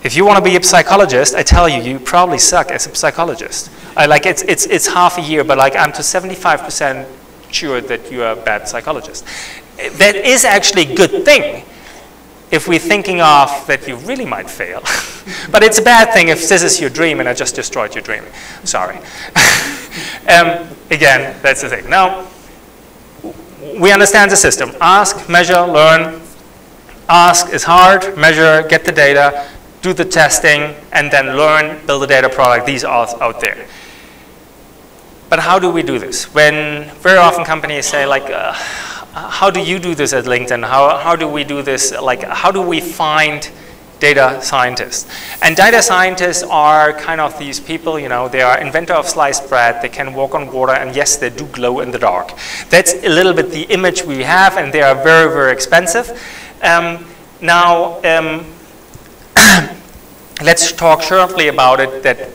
if you want to be a psychologist, I tell you, you probably suck as a psychologist. It's half a year, but I'm to 75% sure that you are a bad psychologist. That is actually a good thing if we're thinking of that you really might fail. But it's a bad thing if this is your dream and I just destroyed your dream. Sorry. again, that's the thing. Now, we understand the system. Ask, measure, learn. Ask is hard, measure, get the data, do the testing, and then learn, build a data product. These are out there. But how do we do this? When very often companies say, like, how do you do this at LinkedIn? How do we do this? Like, how do we find data scientists? And data scientists are kind of these people, you know, they are inventor of sliced bread, they can walk on water, and yes, they do glow in the dark. That's a little bit the image we have, and they are very, very expensive. Let's talk shortly about it, that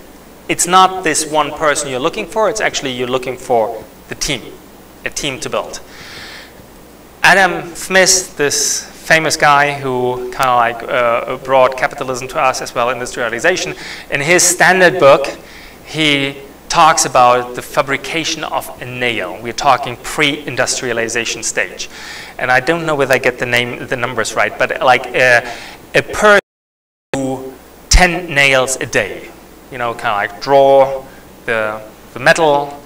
it's not this one person you're looking for, it's actually you're looking for the team, a team to build. Adam Smith, this famous guy who kind of like brought capitalism to us as well, industrialization, in his standard book, he talks about the fabrication of a nail. We're talking pre-industrialization stage. And I don't know whether I get the numbers right, but like a person who 10 nails a day, you know, kind of like draw the metal,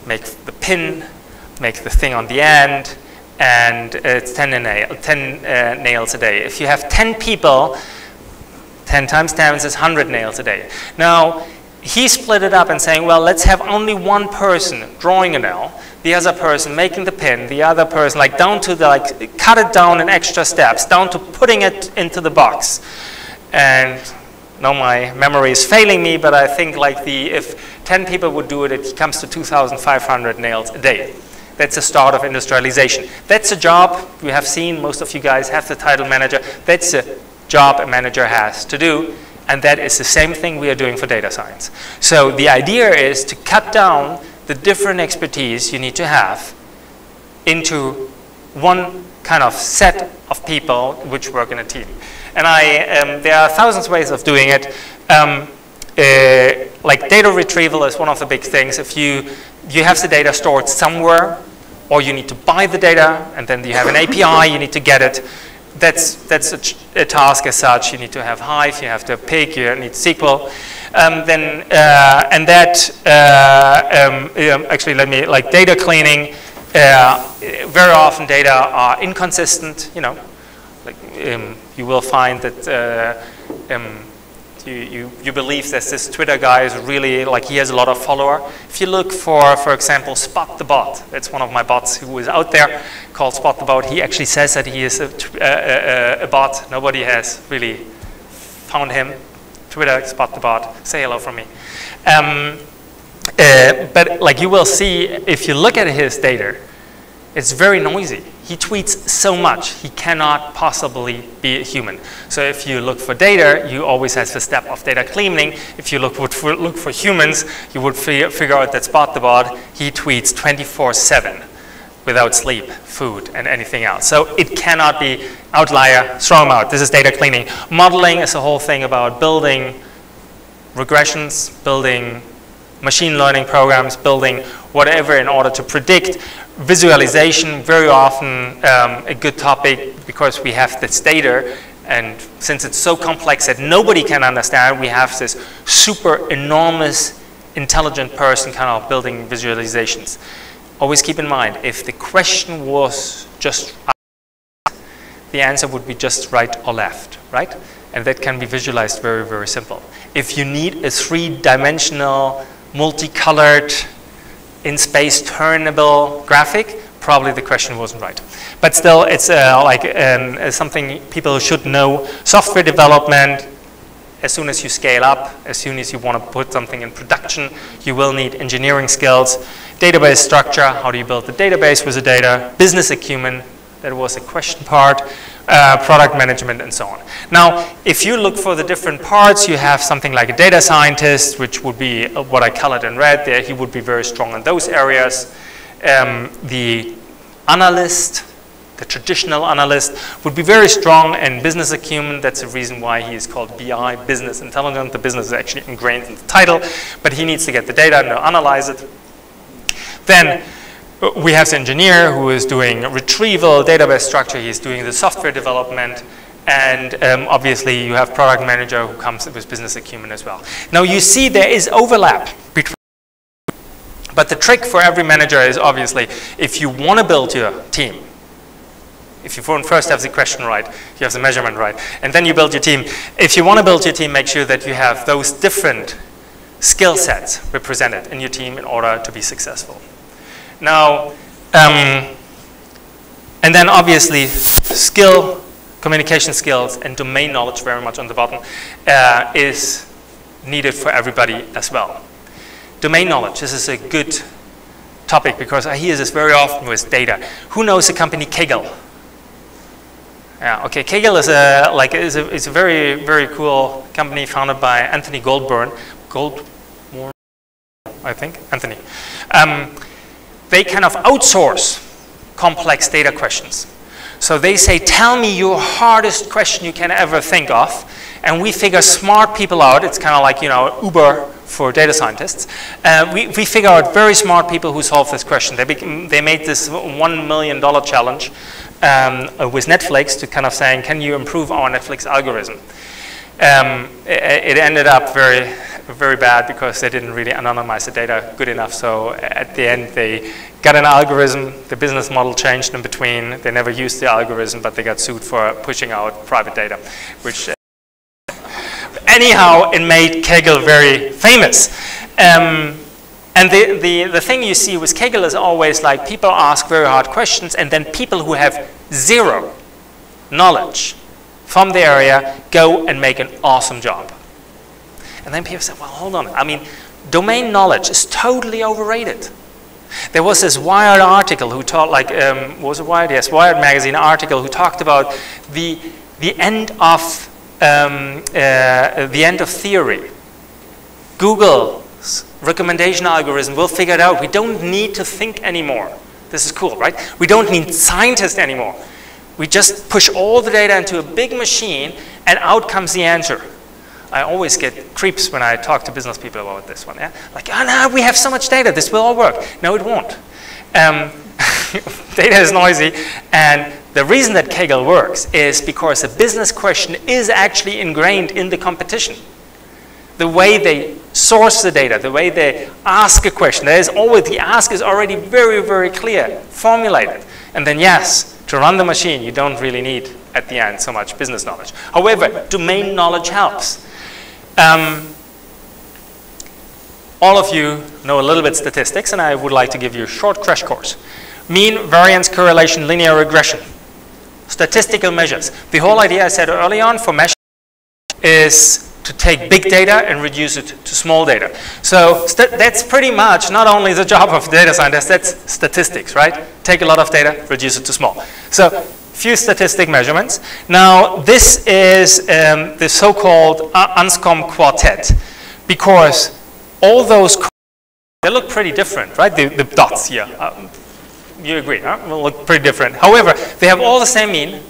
make the pin, make the thing on the end, and it's 10 nails a day. If you have 10 people, 10 times 10 is 100 nails a day. Now, he split it up and saying, well, let's have only one person drawing a nail, the other person making the pin, the other person, like down to the, like, cut it down in extra steps, down to putting it into the box. And no, my memory is failing me, but I think like if 10 people would do it, it comes to 2,500 nails a day. That's the start of industrialization. That's a job we have seen, most of you guys have the title manager. That's a job a manager has to do, and that is the same thing we are doing for data science. So the idea is to cut down the different expertise you need to have into one kind of set of people which work in a team. And there are thousands of ways of doing it. Like data retrieval is one of the big things. If you have the data stored somewhere, or you need to buy the data, and then you have an API, you need to get it. That's a task as such. You need to have Hive, you have to have Pig, you need SQL. Actually, like data cleaning. Very often data are inconsistent. You know, like you will find that you believe that this Twitter guy is really, like, he has a lot of followers. If you look for example, Spot the Bot, that's one of my bots who is out there called Spot the Bot. He actually says that he is a bot. Nobody has really found him. Twitter, Spot the Bot, say hello from me. But like you will see, if you look at his data, it's very noisy. He tweets so much, he cannot possibly be a human. So if you look for data, you always have the step of data cleaning. If you look for humans, you would figure out that Spot the Bot, he tweets 24/7 without sleep, food, and anything else. So it cannot be outlier, throw them out. This is data cleaning. Modeling is a whole thing about building regressions, building machine learning programs, building whatever in order to predict. Visualization, very often a good topic because we have this data, and since it's so complex that nobody can understand, we have this super enormous intelligent person kind of building visualizations. Always keep in mind, if the question was just the answer would be just right or left, right? And that can be visualized very, very simple. If you need a three-dimensional, multicolored, in space turnable graphic, probably the question wasn't right. But still, it's something people should know. Software development, as soon as you scale up, as soon as you want to put something in production, you will need engineering skills. Database structure, how do you build the database with the data? Business acumen, that was a question part. Product management, and so on. Now, if you look for the different parts, you have something like a data scientist, which would be what I colored in red there. He would be very strong in those areas. The analyst, the traditional analyst, would be very strong in business acumen. That's the reason why he is called BI, business intelligence. The business is actually ingrained in the title, but he needs to get the data and analyze it. Then we have the engineer who is doing retrieval, database structure, he's doing the software development, and obviously you have product manager who comes with business acumen as well. Now you see there is overlap But the trick for every manager is obviously, if you want to build your team, if you first have the question right, you have the measurement right, and then you build your team. If you want to build your team, make sure that you have those different skill sets represented in your team in order to be successful. Now, and then obviously communication skills and domain knowledge very much on the bottom is needed for everybody as well. Domain knowledge, this is a good topic because I hear this very often with data. Who knows the company Kaggle? Yeah, okay, Kaggle is a very, very cool company founded by Anthony Goldborn, I think, Anthony. They kind of outsource complex data questions. So they say, tell me your hardest question you can ever think of, and we figure smart people out. It's kind of like, you know, Uber for data scientists. We figure out very smart people who solve this question. They made this $1 million challenge with Netflix to kind of saying, can you improve our Netflix algorithm? It ended up very, very bad because they didn't really anonymize the data good enough. So at the end, they got an algorithm. The business model changed in between. They never used the algorithm, but they got sued for pushing out private data, which anyhow, it made Kaggle very famous. And the thing you see with Kaggle is always like people ask very hard questions, and then people who have zero knowledge from the area go and make an awesome job. And then people say, well, hold on. I mean, domain knowledge is totally overrated. There was this Wired article who taught, like, was it Wired? Yes, Wired magazine article who talked about the end of theory. Google's recommendation algorithm will figure it out. We don't need to think anymore. This is cool, right? We don't need scientists anymore. We just push all the data into a big machine, and out comes the answer. I always get creeps when I talk to business people about this one. Yeah? Like, oh no, we have so much data, this will all work. No, it won't. Data is noisy, and the reason that Kaggle works is because a business question is actually ingrained in the competition. The way they source the data, the way they ask a question, there is always, the ask is already very, very clear, formulated. And then yes, to run the machine, you don't really need, at the end, so much business knowledge. However, domain knowledge helps. All of you know a little bit statistics, and I would like to give you a short crash course. Mean, variance, correlation, linear regression. Statistical measures. The whole idea I said early on for measuring is to take big data and reduce it to small data. So that's pretty much not only the job of data scientists, that's statistics, right? Take a lot of data, reduce it to small. So few statistic measurements. Now this is the so-called Anscombe quartet, because all those, they look pretty different, right? The dots here. You agree, huh? Will look pretty different. However, they have all the same mean,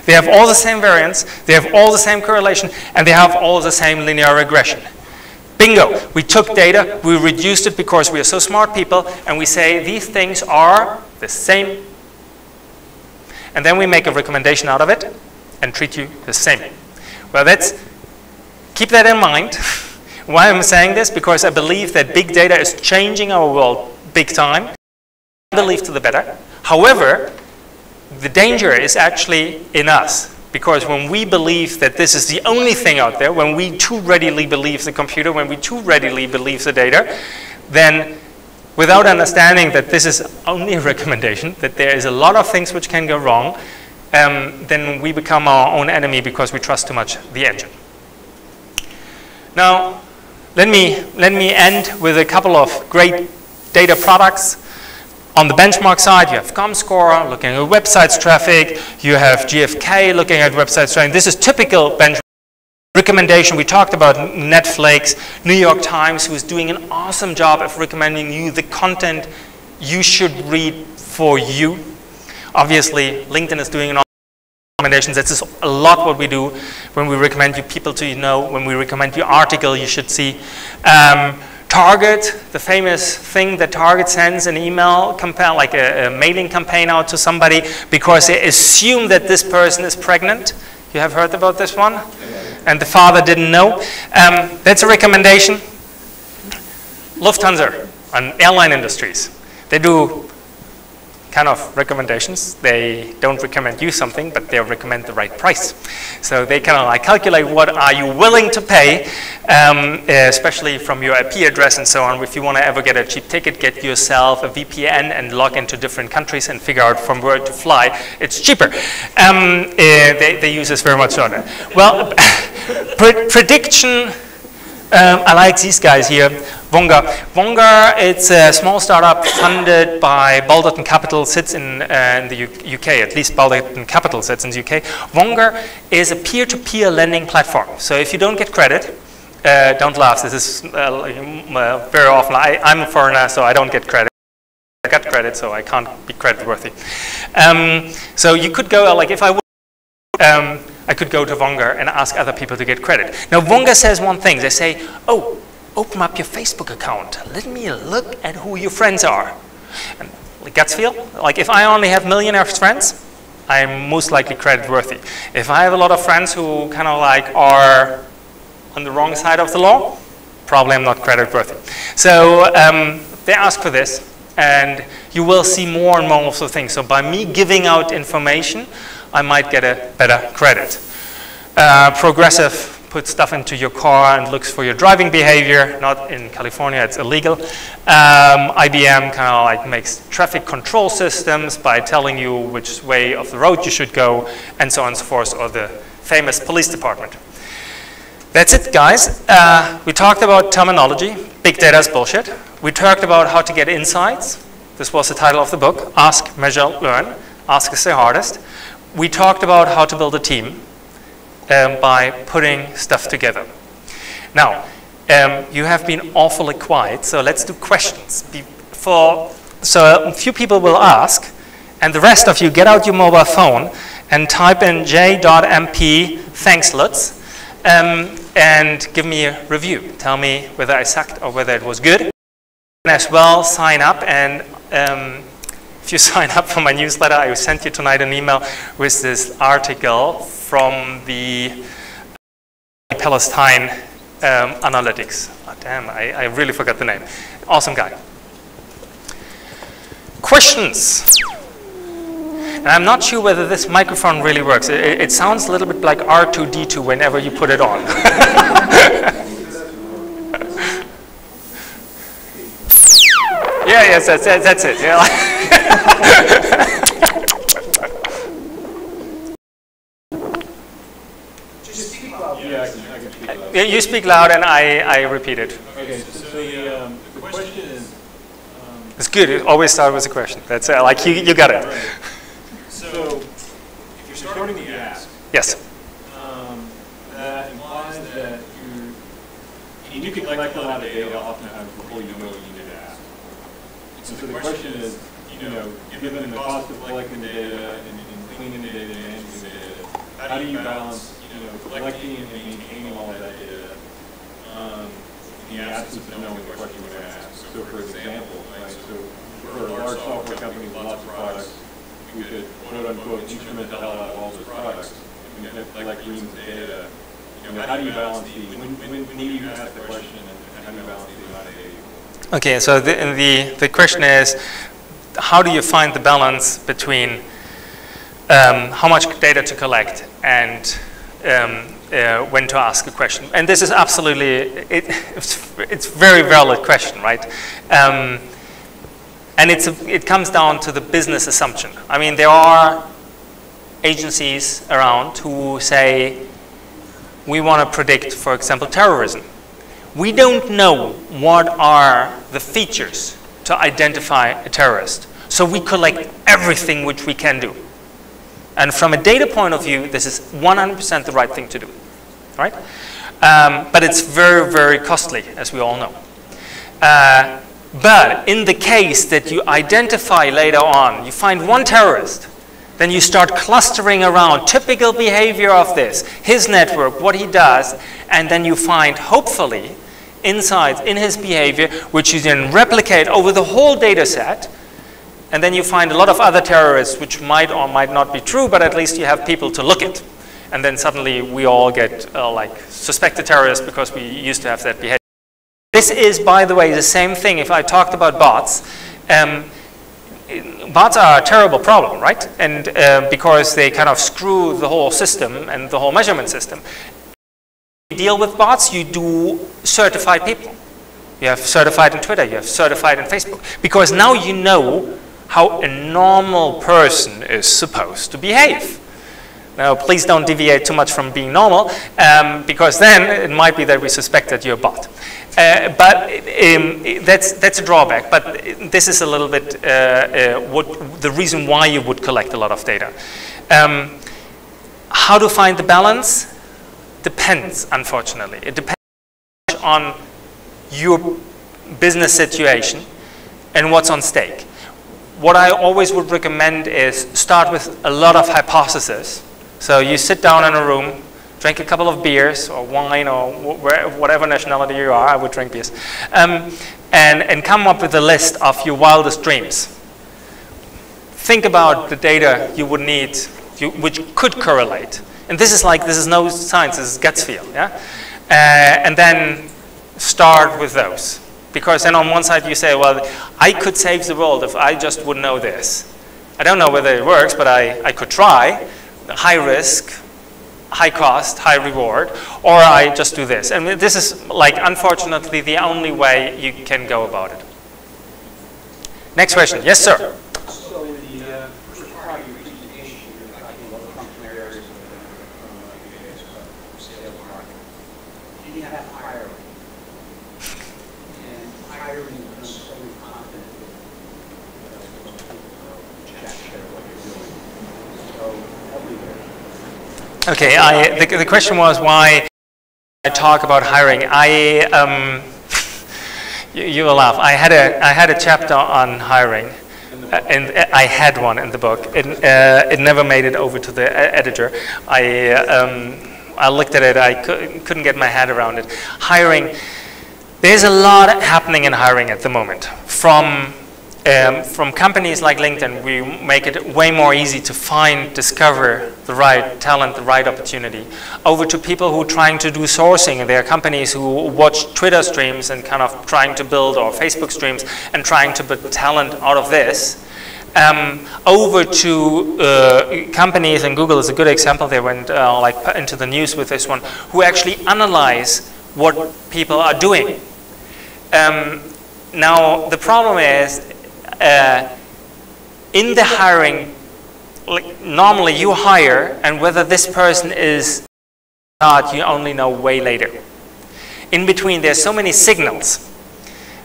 they have all the same variance, they have all the same correlation, and they have all the same linear regression. Bingo! We took data, we reduced it because we are so smart people, and we say these things are the same. And then we make a recommendation out of it and treat you the same. Well, keep that in mind. Why I'm saying this? Because I believe that big data is changing our world big time. I believe to the better. However, the danger is actually in us, because when we believe that this is the only thing out there, when we too readily believe the computer, when we too readily believe the data, then without understanding that this is only a recommendation, that there is a lot of things which can go wrong, then we become our own enemy because we trust too much the engine. Now, let me end with a couple of great data products. On the benchmark side, you have ComScore looking at websites traffic. You have GfK looking at websites traffic. This is typical benchmark recommendation. We talked about Netflix, New York Times, who is doing an awesome job of recommending you the content you should read for you. Obviously, LinkedIn is doing an awesome recommendations. That's a lot what we do when we recommend you people to know, when we recommend you article you should see. Target, the famous thing that Target sends an email campaign, like a mailing campaign out to somebody because they assume that this person is pregnant. You have heard about this one? And the father didn't know. That's a recommendation. Lufthansa. on airline industries. They do kind of recommendations. They don't recommend you something, but they'll recommend the right price. So they kind of like calculate what are you willing to pay, especially from your IP address and so on. If you want to ever get a cheap ticket, get yourself a VPN and log into different countries and figure out from where to fly. It's cheaper. They use this very much on it. Well, prediction. I like these guys here, Vonga. Vonga, it's a small startup funded by Balderton Capital, sits in the UK, at least Balderton Capital sits in the UK. Vonga is a peer-to-peer lending platform. So if you don't get credit, don't laugh, this is very often, I'm a foreigner, so I don't get credit. I got credit, so I can't be credit worthy. So you could go, like if I would, I could go to Vonga and ask other people to get credit. Now, Vonga says one thing. They say, oh, open up your Facebook account. Let me look at who your friends are. And like guts feel, like if I only have millionaire friends, I'm most likely credit worthy. If I have a lot of friends who kind of like are on the wrong side of the law, probably I'm not credit worthy. So they ask for this, and you will see more and more of the things. So by me giving out information, I might get a better credit. Progressive puts stuff into your car and looks for your driving behavior. Not in California, it's illegal. IBM kind of like makes traffic control systems by telling you which way of the road you should go, and so on and so forth, or the famous police department. That's it, guys. We talked about terminology. Big data is bullshit. We talked about how to get insights. This was the title of the book, Ask, Measure, Learn. Ask is the hardest. We talked about how to build a team by putting stuff together. Now, you have been awfully quiet, so let's do questions. So a few people will ask, and the rest of you get out your mobile phone and type in j.mp, thanks Lutz, and give me a review. Tell me whether I sucked or whether it was good. And as well, sign up, and if you sign up for my newsletter, I will send you tonight an email with this article from the Palestine Analytics. Oh, damn, I really forgot the name. Awesome guy. Questions? And I'm not sure whether this microphone really works. It sounds a little bit like R2-D2 whenever you put it on. Yeah, yes, that's it. Yeah. Just speak loud. Yeah, I can speak loud. You speak loud and I repeat it. Okay, so the question is... It's good. It always start with a question. That's like you got it. Right. So, if you're starting the ask, Yes. that implies that you can collect a lot of data oftentimes before you know what you need to ask. So the question is, given the cost of collecting the data and cleaning the data and managing the data, how do you balance, collecting and maintaining all of that data in the absence of knowing the question you're going to ask? So for example, right, so for a large software company with lots of products, we could quote-unquote instrument the hell out of all those products and collect reams of data. How do you balance when do you ask the question and how do you balance the amount of data? Okay, so the question is, how do you find the balance between how much data to collect and when to ask a question? And this is absolutely, it's very valid question, right? And it comes down to the business assumption. I mean, there are agencies around who say, we want to predict, for example, terrorism. We don't know what are the features to identify a terrorist. So we collect everything which we can do. And from a data point of view, this is 100% the right thing to do, right? But it's very, very costly, as we all know. But in the case that you identify later on, you find one terrorist, then you start clustering around typical behavior of this, his network, what he does, and then you find, hopefully, insights in his behavior, which you then replicate over the whole data set, and then you find a lot of other terrorists, which might or might not be true, but at least you have people to look at. And then suddenly we all get like suspected terrorists because we used to have that behavior. This is, by the way, the same thing if I talked about bots. Bots are a terrible problem, right? And because they kind of screw the whole system and the whole measurement system. You deal with bots, you do certified people. You have certified in Twitter, you have certified in Facebook. Because now you know how a normal person is supposed to behave. Now, please don't deviate too much from being normal, because then it might be that we suspect that you're a bot. But that's a drawback. But this is a little bit the reason why you would collect a lot of data. How to find the balance? Depends, unfortunately. It depends on your business situation and what's on stake. What I always would recommend is start with a lot of hypotheses. So you sit down in a room, drink a couple of beers or wine or whatever nationality you are, I would drink beers, and come up with a list of your wildest dreams. Think about the data you would need, which could correlate. And this is no science, this is gut feel, yeah? And then start with those. Because then on one side you say, well, I could save the world if I just would know this. I don't know whether it works, but I could try. High risk, high cost, high reward, or I just do this. And this is, unfortunately, the only way you can go about it. Next question. Yes, sir? So in the first part of your presentation, you're talking about the functional areas of sales and marketing. And you have hiring. And hiring becomes so confident that check what you're doing. So help me there. Okay, the question was why I talk about hiring. You will laugh. I had a chapter on hiring, and I had one in the book. It never made it over to the editor. I looked at it. I couldn't get my head around it. Hiring. There's a lot happening in hiring at the moment. From companies like LinkedIn, we make it way more easy to discover the right talent, the right opportunity, over to people who are trying to do sourcing, and there are companies who watch Twitter streams and kind of trying to build, or Facebook streams, and trying to build talent out of this, over to companies, and Google is a good example, they went into the news with this one, who actually analyze what people are doing. Now, the problem is, in the hiring, normally you hire, and whether this person is or not, you only know way later. In between, there's so many signals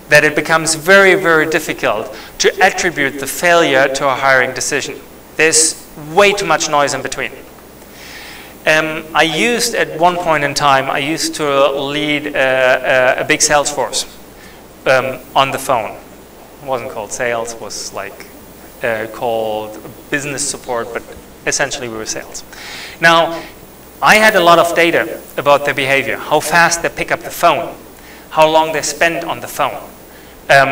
that it becomes very, very difficult to attribute the failure to a hiring decision. There's way too much noise in between. I used, at one point in time, I used to lead a big sales force on the phone. It wasn't called sales, it was called business support, but essentially we were sales. Now, I had a lot of data about their behavior, how fast they pick up the phone, how long they spend on the phone, how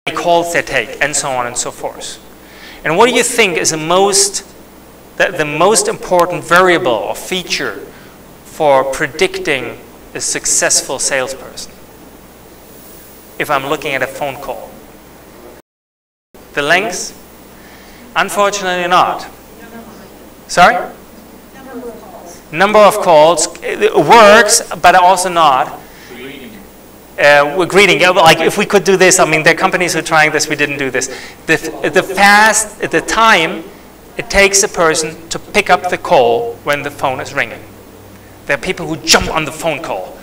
many calls they take, and so on and so forth. And what do you think is the most important variable or feature for predicting a successful salesperson? If I'm looking at a phone call. The length? Unfortunately not. Sorry? Number of calls. It works, but also not. We're greeting. Like if we could do this, I mean, there are companies who are trying this, we didn't do this. The time it takes a person to pick up the call when the phone is ringing. There are people who jump on the phone call.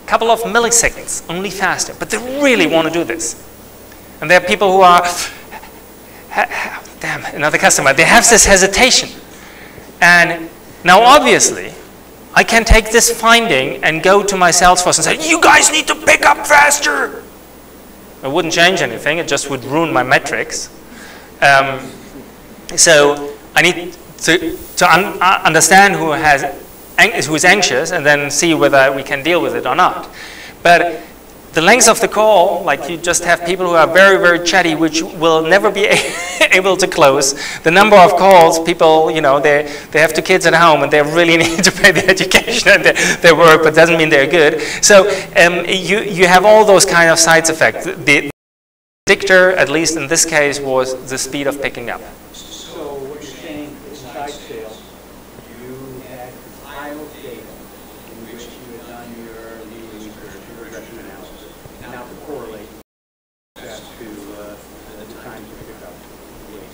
A couple of milliseconds, only faster, but they really want to do this. And there are people who are, damn, another customer, they have this hesitation. And now obviously, I can take this finding and go to my sales force and say, you guys need to pick up faster. It wouldn't change anything, it just would ruin my metrics. So I need to understand who is anxious and then see whether we can deal with it or not. But the length of the call, like you just have people who are very, very chatty, which will never be able to close. The number of calls, people, you know, they have 2 kids at home and they really need to pay their education and their work, but doesn't mean they're good. So you have all those kind of side effects. The predictor, at least in this case, was the speed of picking up. So what you're saying is inside sales, you had compiled data in which you had done your lead research, your regression analysis, and now to correlate that to the time to pick up weight.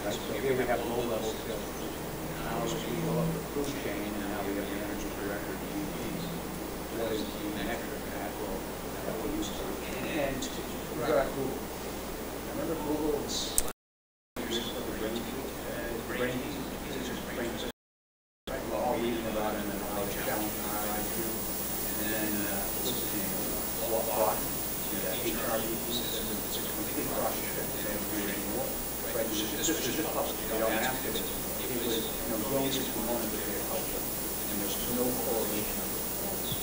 Right? So here we have low-level sales. Now as we go up the food chain, and now we have the energy director, DEPs. What is the metric that will use to? And we've got Google. Remember Google's we're all reading about it and how it's challenging our IQ, and then listening a lot to the HR system. It's a complete cross check. They don't do it anymore. Right? This was just public. They don't ask it. It was, you know, going to component of their culture, and there's no correlation of the performance.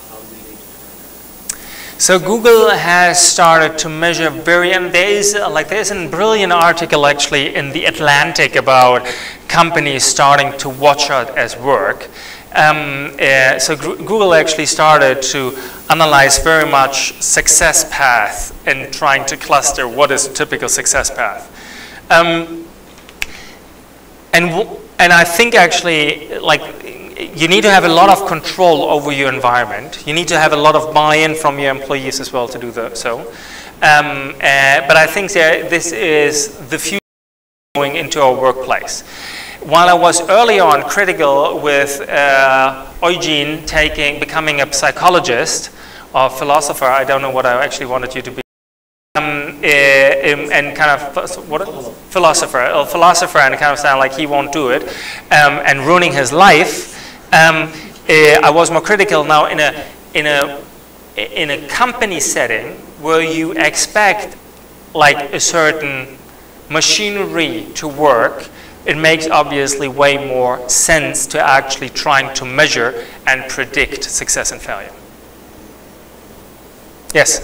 How do they determine that? So Google has started to measure and there's a brilliant article actually in The Atlantic about companies starting to watch us as work. So Google actually started to analyze very much success path and trying to cluster what is a typical success path. And I think actually, like, you need to have a lot of control over your environment. You need to have a lot of buy-in from your employees as well to do so. But I think this is the future going into our workplace. While I was early on critical with Eugene becoming a psychologist or philosopher, I don't know what I actually wanted you to be, and kind of philosopher and kind of sound like he won't do it, and ruining his life. I was more critical now in a company setting where you expect like a certain machinery to work. It makes obviously way more sense to actually trying to measure and predict success and failure. Yes?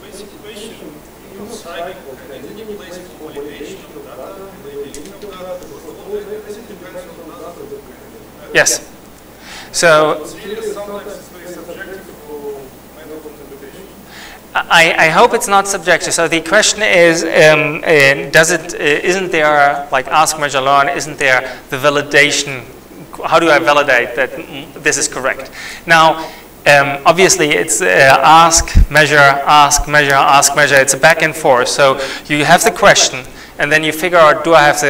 Basic question, inside and any place for validation of data, labeling of data, everything depends on data. Yes. So Sometimes it's very subjective for medical interpretation. I hope it's not subjective. So the question is, isn't there, like ask, measure, learn, isn't there the validation? How do I validate that this is correct? Now, obviously it's ask, measure, ask, measure, ask, measure. It's a back and forth. So you have the question, and then you figure out, do I have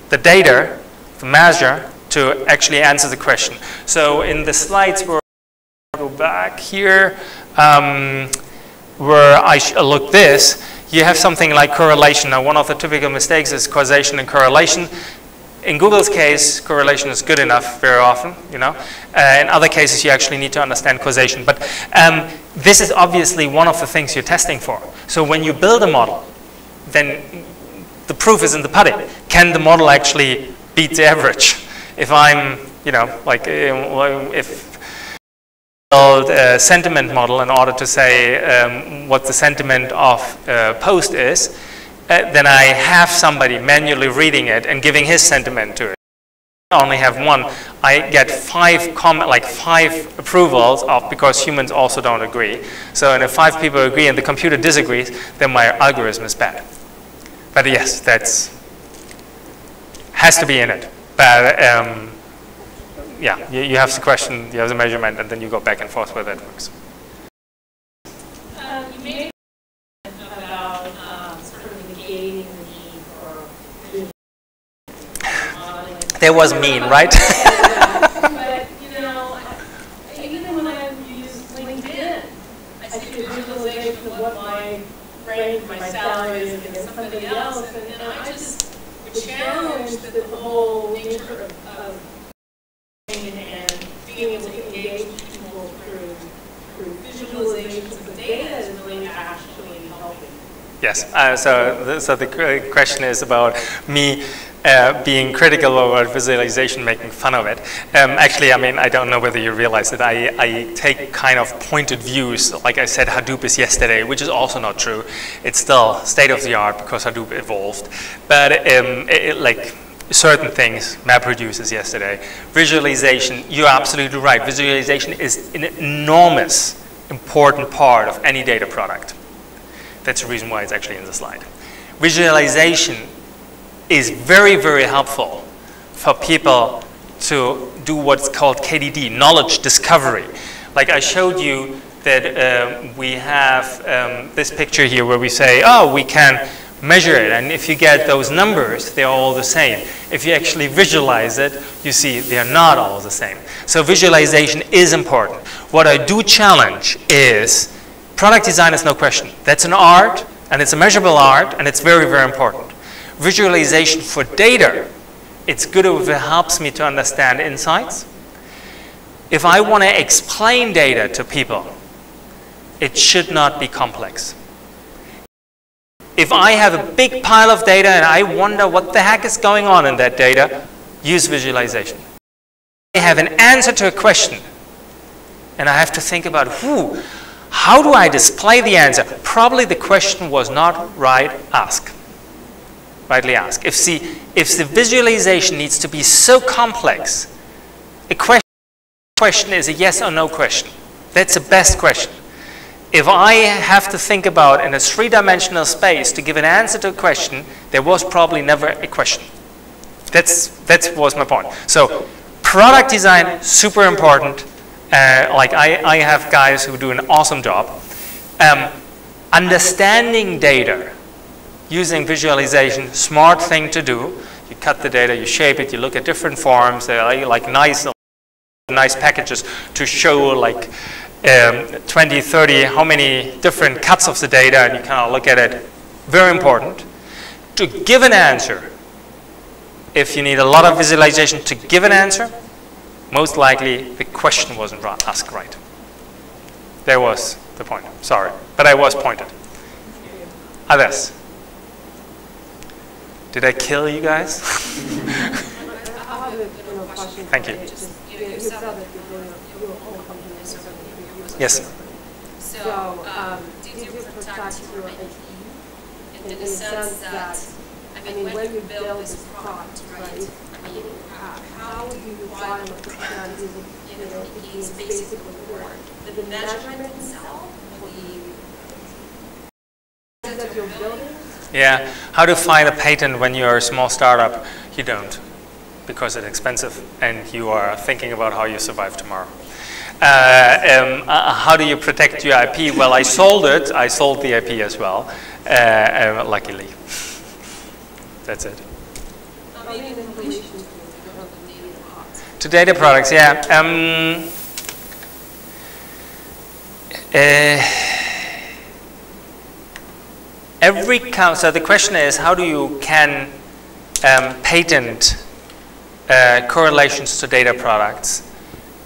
the data, the measure, to actually answer the question. So in the slides where I go back here, where I look this, you have something like correlation. Now, one of the typical mistakes is causation and correlation. In Google's case, correlation is good enough very often, you know. In other cases, you actually need to understand causation. But this is obviously one of the things you're testing for. So when you build a model, then the proof is in the pudding. Can the model actually beat the average? If I'm, you know, like if build a sentiment model in order to say what the sentiment of a post is, then I have somebody manually reading it and giving his sentiment to it. I only have one. I get five approvals because humans also don't agree. So and if 5 people agree and the computer disagrees, then my algorithm is bad. But yes, that's has to be in it. But yeah, you have the question, you have the measurement, and then you go back and forth where that works. You made about sort of negating the need for modeling. There was mean, right? But, you know, even when I use LinkedIn, I see the visualization of what my range, my salary is against somebody else, and I just challenge the whole nature of and being able to engage people through visualizations of data is really actually helping. Yes. So the question is about me being critical about visualization, making fun of it. Actually, I mean, I don't know whether you realize that I take kind of pointed views. Like I said, Hadoop is yesterday, which is also not true. It's still state of the art because Hadoop evolved. But like certain things, MapReduce is yesterday. Visualization, you're absolutely right. Visualization is an enormous, important part of any data product. That's the reason why it's actually in the slide. Visualization is very, very helpful for people to do what's called KDD, knowledge discovery. Like I showed you that we have this picture here where we say, oh, we can measure it, and if you get those numbers, they're all the same. If you actually visualize it, you see they're not all the same. So visualization is important. What I do challenge is product design is no question. That's an art, and it's a measurable art, and it's very, very important. Visualization for data, it's good if it helps me to understand insights. If I want to explain data to people, it should not be complex. If I have a big pile of data and I wonder what the heck is going on in that data, use visualization. I have an answer to a question, and I have to think about, how do I display the answer? Probably the question was not rightly asked. If the visualization needs to be so complex, a question is a yes or no question. That's the best question. If I have to think about in a three-dimensional space to give an answer to a question, there was probably never a question. That was my point. So product design, super important. Like I have guys who do an awesome job. Understanding data using visualization, smart thing to do. You cut the data, you shape it, you look at different forms. They're like nice packages to show like 20, 30, how many different cuts of the data, and you kind of look at it. Very important. To give an answer, if you need a lot of visualization to give an answer, most likely the question wasn't asked right. There was the point. Sorry, but I was pointed. Others? Did I kill you guys? Thank you. Yes. So, did you protect your IP in the sense that, I mean, when you build this product, right, I mean, how do you define what the brand is, is basically for the measurement itself, or that you're building? Yeah, how to find a patent when you're a small startup? You don't, because it's expensive and you are thinking about how you survive tomorrow. How do you protect your IP? Well, I sold it. I sold the IP as well, luckily. That's it. To data products, yeah. So the question is, how do you patent correlations to data products?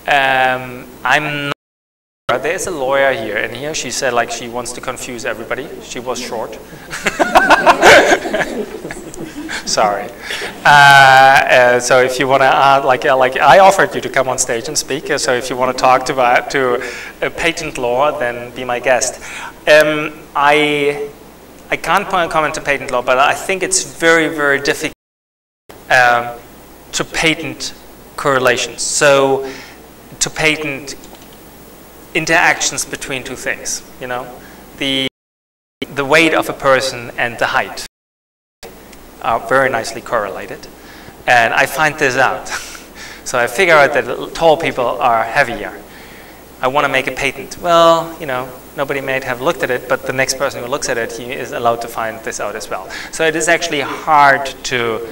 I'm not. There's a lawyer here, and here she said like she wants to confuse everybody. She was short. Sorry. So if you want to, like I offered you to come on stage and speak. So if you want to talk to patent law, then be my guest. I can't comment to patent law, but I think it's very, very difficult to patent correlations. So to patent interactions between two things, you know, the weight of a person and the height are very nicely correlated, and I find this out. So I figure out that tall people are heavier. I want to make a patent. Well, you know, nobody may have looked at it, but the next person who looks at it, he is allowed to find this out as well. So it is actually hard to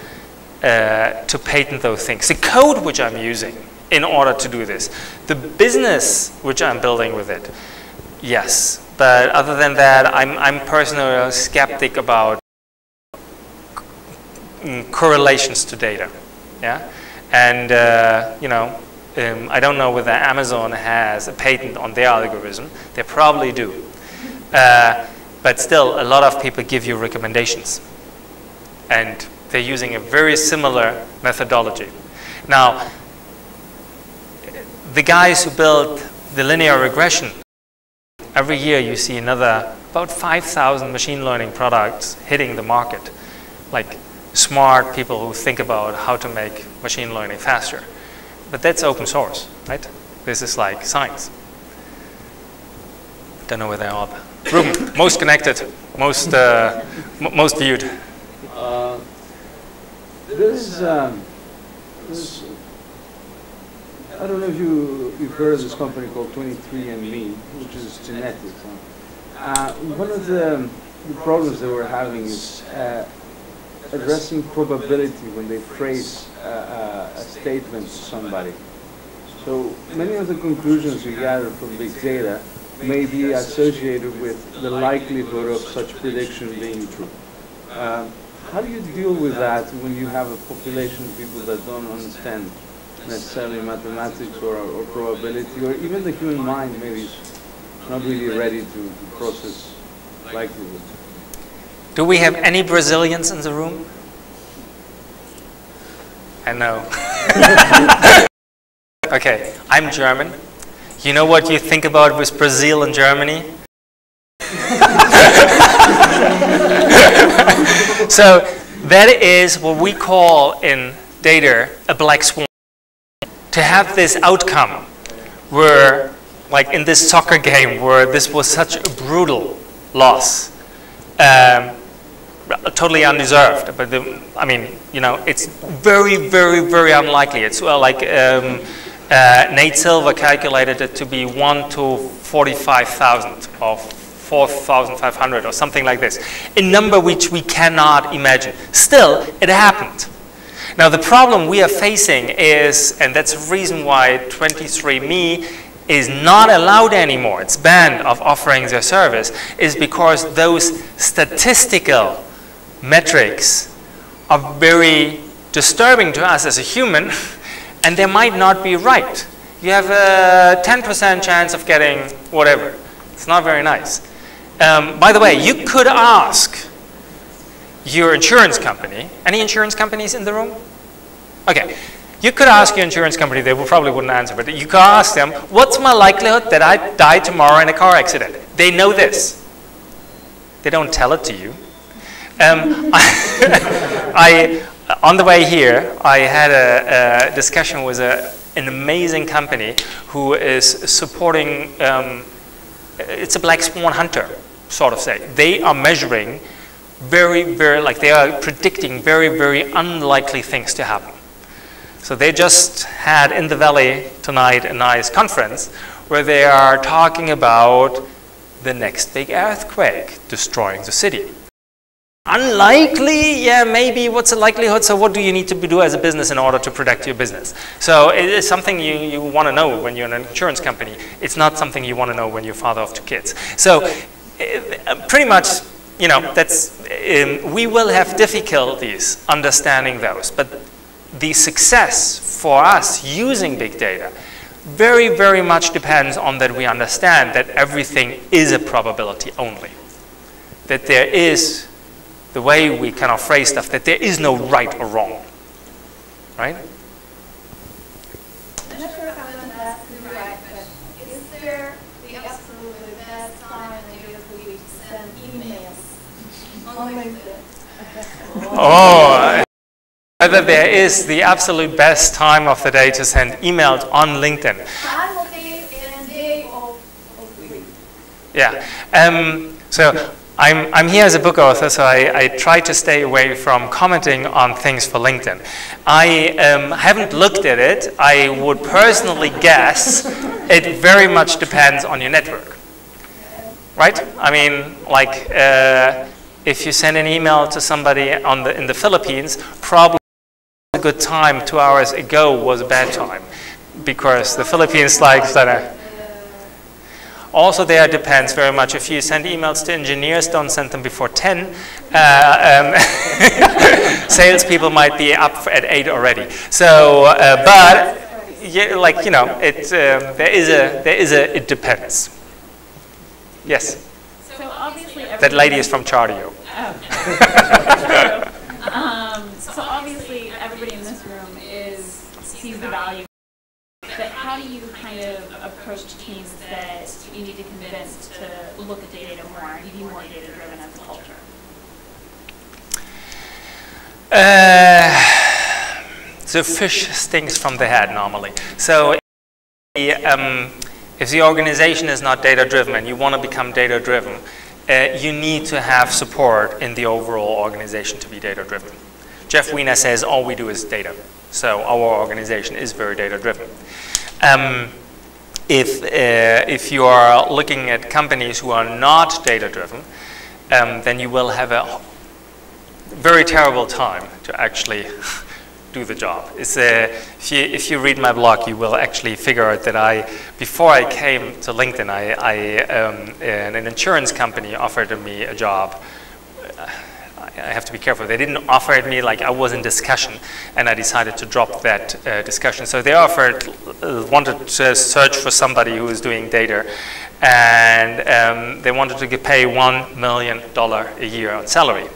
patent those things. The code which I'm using in order to do this, the business which I'm building with it, yes. But other than that, I'm personally a skeptic about correlations to data. Yeah, and you know. I don't know whether Amazon has a patent on their algorithm. They probably do. But still, a lot of people give you recommendations. And They're using a very similar methodology. Now, the guys who built the linear regression, every year you see another about 5,000 machine learning products hitting the market, like smart people who think about how to make machine learning faster. But that's open source, right? This is like science. Don't know where they are. Ruben, most connected, most most viewed. This I don't know if you've heard of this company called 23andMe, which is genetics. One of the problems that we're having is addressing probability when they phrase a statement to somebody. So many of the conclusions we gather from big data may be associated with the likelihood of such prediction being true. How do you deal with that when you have a population of people that don't understand necessarily mathematics or probability, or even the human mind maybe is not really ready to process likelihood? Do we have any Brazilians in the room? I know. Okay, I'm German. You know what you think about with Brazil and Germany? So that is what we call in data a black swan. To have this outcome where, like in this soccer game where this was such a brutal loss, totally undeserved, but I mean, you know, it's very, very, very unlikely. It's like Nate Silver calculated it to be 1 to 45,000 or 4,500 or something like this, a number which we cannot imagine. Still, it happened. Now, the problem we are facing is, and that's the reason why 23andMe is not allowed anymore, it's banned of offering their service, is because those statistical metrics are very disturbing to us as a human, and they might not be right. You have a 10% chance of getting whatever. It's not very nice. By the way, you could ask your insurance company. Any insurance companies in the room? Okay. You could ask your insurance company, they probably wouldn't answer, but you could ask them, what's my likelihood that I die tomorrow in a car accident? They know this. They don't tell it to you. On the way here, I had a discussion with an amazing company who is supporting, it's a black swan hunter, sort of say. They are measuring they are predicting very, very unlikely things to happen. So they just had in the Valley tonight a nice conference where they are talking about the next big earthquake destroying the city. Unlikely, yeah, maybe what's the likelihood? So what do you need to do as a business in order to protect your business? So it is something you want to know when you're in an insurance company. It's not something you want to know when you're father of 2 kids. So pretty much, you know, that's, we will have difficulties understanding those, but the success for us using big data very, very much depends on that we understand that everything is a probability only. That there is, the way we kind of phrase stuff, that there is no right or wrong, right? I'm not sure if I'm going to ask you right, but is there the absolutely best time in the year for you to send emails on LinkedIn? Oh, whether there is the absolute best time of the day to send emails on LinkedIn. Time of day and day of week. Yeah. So I'm here as a book author, so I try to stay away from commenting on things for LinkedIn. I haven't looked at it. I would personally guess it very much depends on your network, right? I mean, like if you send an email to somebody in the Philippines, probably a good time 2 hours ago was a bad time, because the Philippines likes that. Also, there depends very much. If you send emails to engineers, don't send them before 10. Salespeople might be up at 8 already. So, but yeah, like, you know, it depends. Yes. So obviously, that lady is from Chardio. So So obviously, everybody in this room sees the value. But how do you kind of approach teams that you need to convince to look at data more and be more data-driven as a culture? The fish stinks from the head normally. So if the organization is not data-driven and you want to become data-driven, you need to have support in the overall organization to be data-driven. Jeff Weiner says all we do is data. So our organization is very data-driven. If you are looking at companies who are not data-driven, then you will have a very terrible time to actually do the job. If you read my blog, you will actually figure out that before I came to LinkedIn, an insurance company offered me a job. I have to be careful. They didn't offer it me, like I was in discussion, and I decided to drop that discussion. So they wanted to search for somebody who was doing data, and they wanted to pay $1 million a year on salary.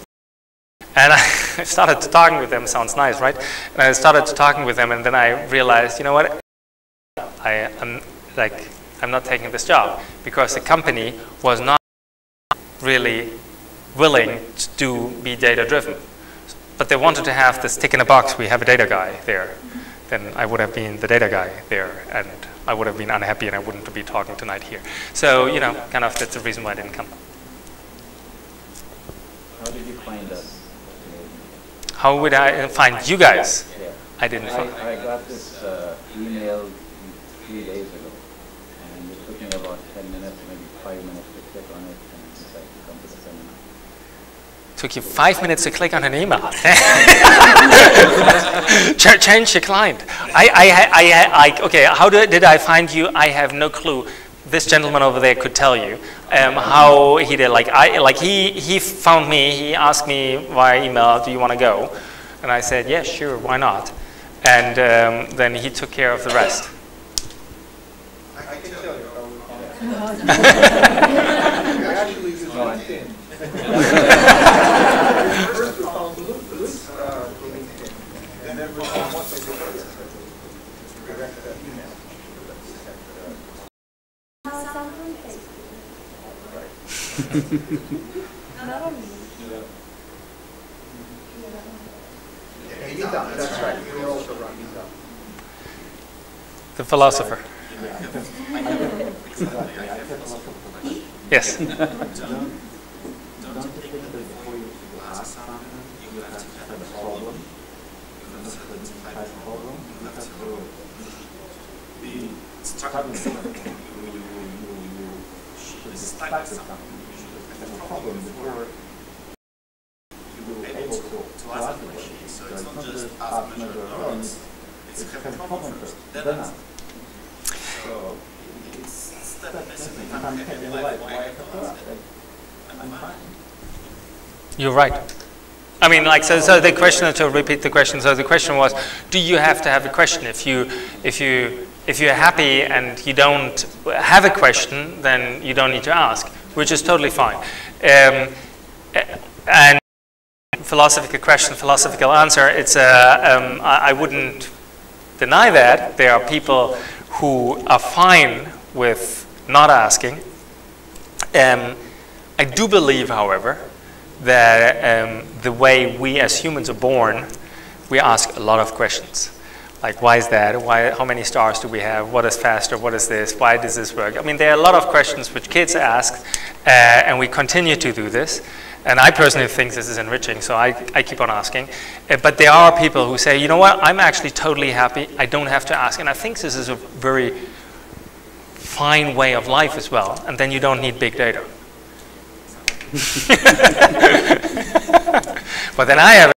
And I started talking with them. Sounds nice, right? And I started talking with them, and then I realized, you know what? I'm not taking this job because the company was not really willing to be data-driven. But they wanted to have this tick in a box, we have a data guy there. Then I would have been the data guy there, and I would have been unhappy, and I wouldn't be talking tonight here. So, you know, kind of that's the reason why I didn't come. How did you find us? How would I find you guys? Yeah. I didn't find. I got this email 3 days ago, and it took me about 10 minutes, maybe 5 minutes to click on it, and decide to come to the seminar. Took you 5 minutes to click on an email. Change your client. Okay, how did I find you? I have no clue. This gentleman over there could tell you how he did. He found me. He asked me via email, "Do you want to go?" And I said, "Yes, sure. Why not?" And then he took care of the rest. I can tell you how we found it. Actually, use LinkedIn. First we found Lutz on LinkedIn, and then we found one of the direct email. That's right. We also run Meetup. The philosopher. Yes. Don't you think that before you ask something, you have to have a problem? You have to identify the problem. You have to be stuck with something. You should be stuck with something. You should have a problem before you will be able to ask the question. So it's not just ask, measure, learn. It's have a problem first, then ask. So it's step by step. If I'm happy in life, why I have to ask? I'm fine. You're right. I mean, like, so the question, to repeat the question, so the question was, do you have to have a question? If you're happy and you don't have a question, then you don't need to ask, which is totally fine. And philosophical question, philosophical answer, it's I wouldn't deny that. There are people who are fine with not asking. I do believe, however, that the way we as humans are born, we ask a lot of questions. Like, why is that? Why? How many stars do we have? What is faster? What is this? Why does this work? I mean, there are a lot of questions which kids ask, and we continue to do this. And I personally think this is enriching, so I keep on asking. But there are people who say, you know what, I'm actually totally happy. I don't have to ask. And I think this is a very fine way of life as well. And then you don't need big data. But then I have,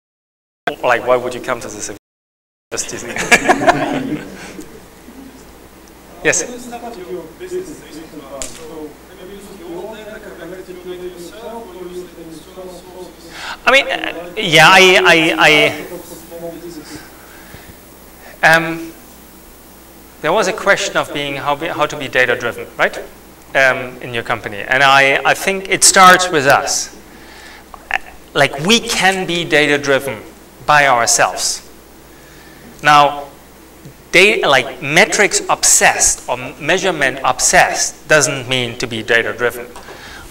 like, why would you come to this? Just teasing. Yes? I mean, yeah, there was a question of being how to be data driven, right? In your company, and I think it starts with us. Like, we can be data driven by ourselves. Now, like metrics obsessed or measurement obsessed doesn't mean to be data driven.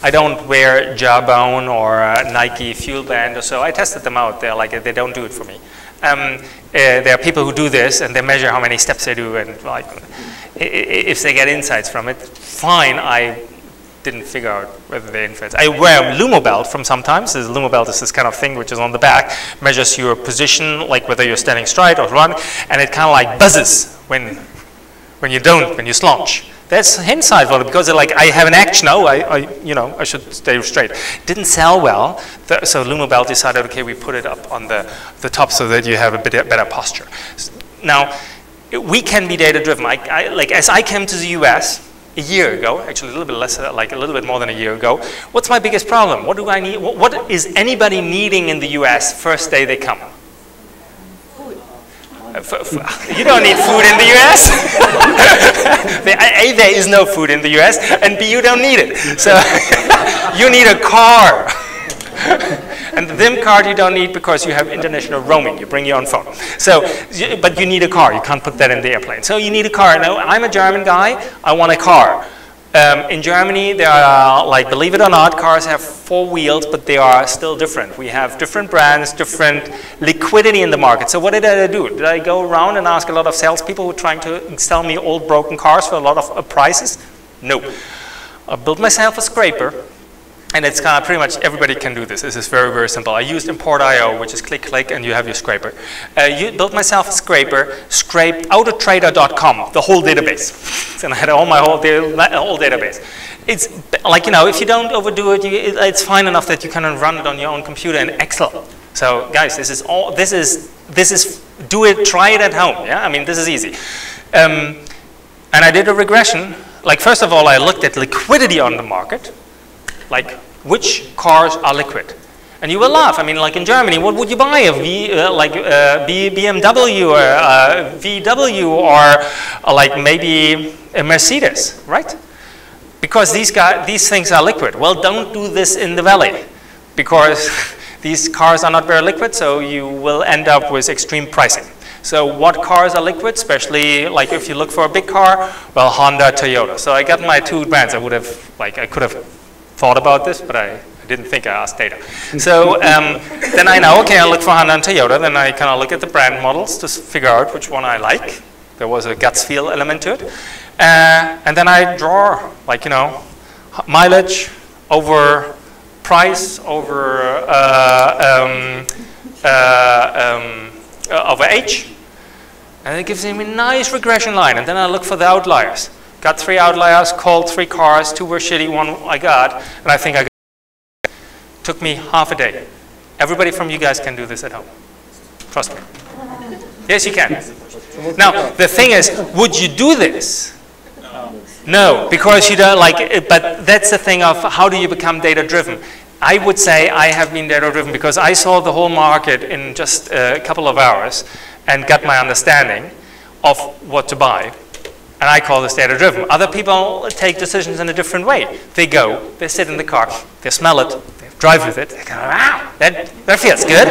I don't wear Jawbone or Nike Fuel Band or so. I tested them out. They're like, they don't do it for me. There are people who do this and they measure how many steps they do, and like, if they get insights from it, fine. I didn't figure out whether they influence. I wear a Lumobelt from sometimes. This Lumobelt is this kind of thing which is on the back, measures your position, like whether you're standing straight or run, and it kind of like buzzes when you don't, when you slouch. That's insightful because like, I have an action. Oh, I should stay straight. Didn't sell well, so Lumobelt decided, okay, we put it up on the top so that you have a bit better posture. Now, we can be data driven. Like as I came to the US a year ago, actually a little bit less, like a little bit more than a year ago. What's my biggest problem? What do I need? What is anybody needing in the US first day they come? You don't need food in the US. A, there is no food in the US, and B, you don't need it. So you need a car. And the DIM card you don't need because you have international roaming. You bring your own phone. So, but you need a car. You can't put that in the airplane. So you need a car. Now, I'm a German guy. I want a car. In Germany, there are, like, believe it or not, cars have 4 wheels, but they are still different. We have different brands, different liquidity in the market. So what did I do? Did I go around and ask a lot of salespeople who were trying to sell me old broken cars for a lot of prices? No. I built myself a scraper. And it's kind of pretty much everybody can do this. This is very, very simple. I used import.io, which is click, click, and you have your scraper. You built myself a scraper, scraped autotrader.com, the whole database. And I had my whole database. It's like, you know, if you don't overdo it, it's fine enough that you can run it on your own computer in Excel. So guys, this is, do it, try it at home. Yeah, I mean, this is easy. And I did a regression. Like, first of all, I looked at liquidity on the market. Like, which cars are liquid? And you will laugh. I mean, like in Germany, what would you buy? BMW or VW or like maybe a Mercedes, right? Because these things are liquid. Well, don't do this in the valley because these cars are not very liquid, so you will end up with extreme pricing. So what cars are liquid, especially like if you look for a big car? Well, Honda, Toyota. So I got my 2 brands. I could have thought about this, but I didn't think I asked data. So then I know, okay, I look for Honda and Toyota, then I kind of look at the brand models to figure out which one I like. There was a guts feel element to it. And then I draw, like, you know, mileage over price over age. And it gives me a nice regression line. And then I look for the outliers. Got 3 outliers, called 3 cars, 2 were shitty, 1 I got, and I think I got it. Took me half a day. Everybody from you guys can do this at home. Trust me. Yes, you can. Now, the thing is, would you do this? No, because you don't like it, but that's the thing of how do you become data driven? I would say I have been data driven because I saw the whole market in just a couple of hours and got my understanding of what to buy. And I call this data-driven. Other people take decisions in a different way. They go, they sit in the car, they smell it, they drive with it, they go, wow, that feels good.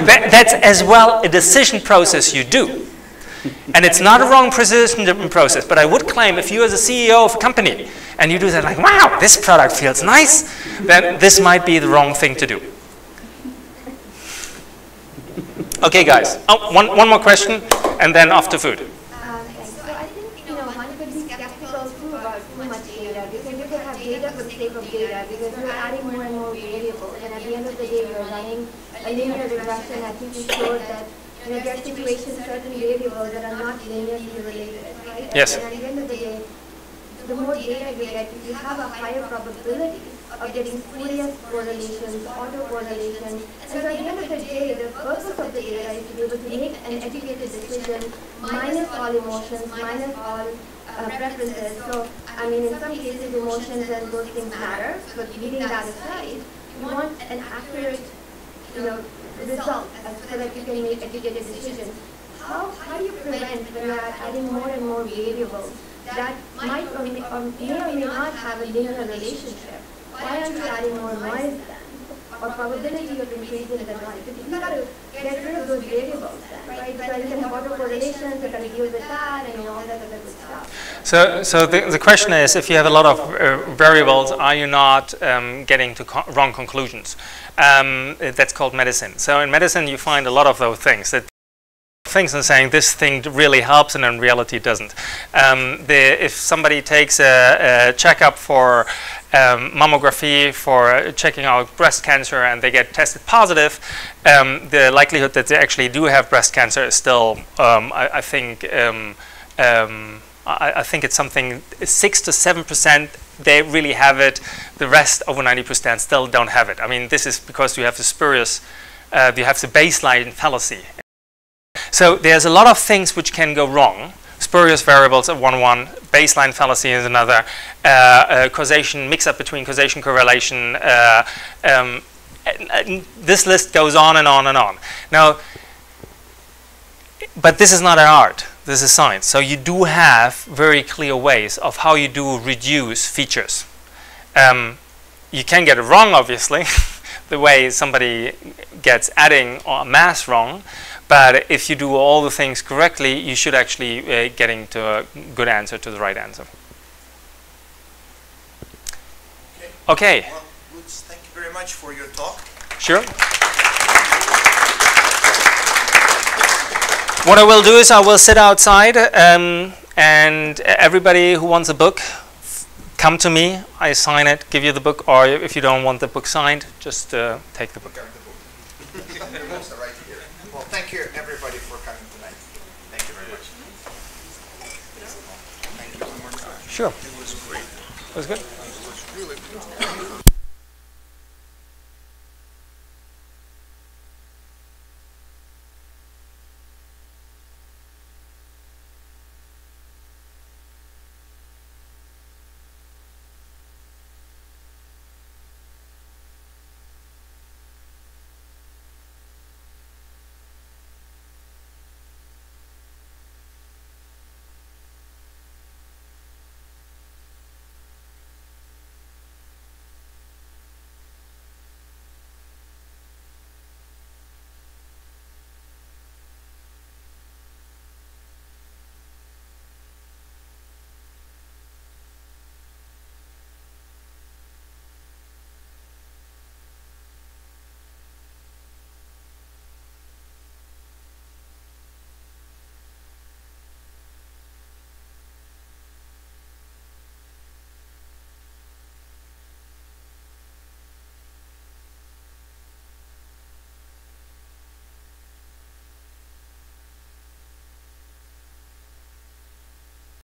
That's as well a decision process you do. And it's not a wrong decision process, but I would claim if you as a CEO of a company and you do that like, wow, this product feels nice, then this might be the wrong thing to do. Okay, guys, one more question, and then off to food. Because we're adding more and more variables, and at the end of the day, we're running a linear regression. I think we showed that there are situations, certain variables that are not linearly related, right? Yes. And at the end of the day, the more data you get, if you have a higher probability of getting spurious correlations, autocorrelations, and so at the end of the day, the purpose of the data is to be able to make an educated decision, minus all emotions, minus all preferences. So, I mean, in some cases, emotions and those things matter, but leaving that aside, you want an accurate, result so that you can make educated decisions. How do you prevent when you are adding more and more variables that might or may not have a linear relationship? Why aren't you adding more noise then? or probability of increasing the noise. You got to get rid of those variables then, right? So you can have autocorrelations, you can deal with that, and all that other good stuff. So the question is, if you have a lot of variables, are you not getting to wrong conclusions? That's called medicine. So in medicine, you find a lot of those things and saying this thing really helps, and in reality it doesn't. If somebody takes a checkup for mammography for checking out breast cancer and they get tested positive, the likelihood that they actually do have breast cancer is still, I think it's something 6 to 7%. They really have it. The rest, over 90%, still don't have it. I mean, this is because you have the spurious, you have the baseline fallacy. So there's a lot of things which can go wrong. Spurious variables are one, baseline fallacy is another, causation, mix-up between causation correlation. This list goes on and on and on. Now, but this is not an art. This is science. So you do have very clear ways of how you do reduce features. You can get it wrong, obviously, the way somebody gets adding or mass wrong. But if you do all the things correctly, you should actually getting to a good answer, to the right answer. Okay. Well, Lutz, thank you very much for your talk. Sure. What I will do is I will sit outside, and everybody who wants a book, come to me. I sign it, give you the book, or if you don't want the book signed, just take the book. Well, thank you everybody for coming tonight. Thank you very much. Thank you one more time. Sure. It was great. It was good. It was really good.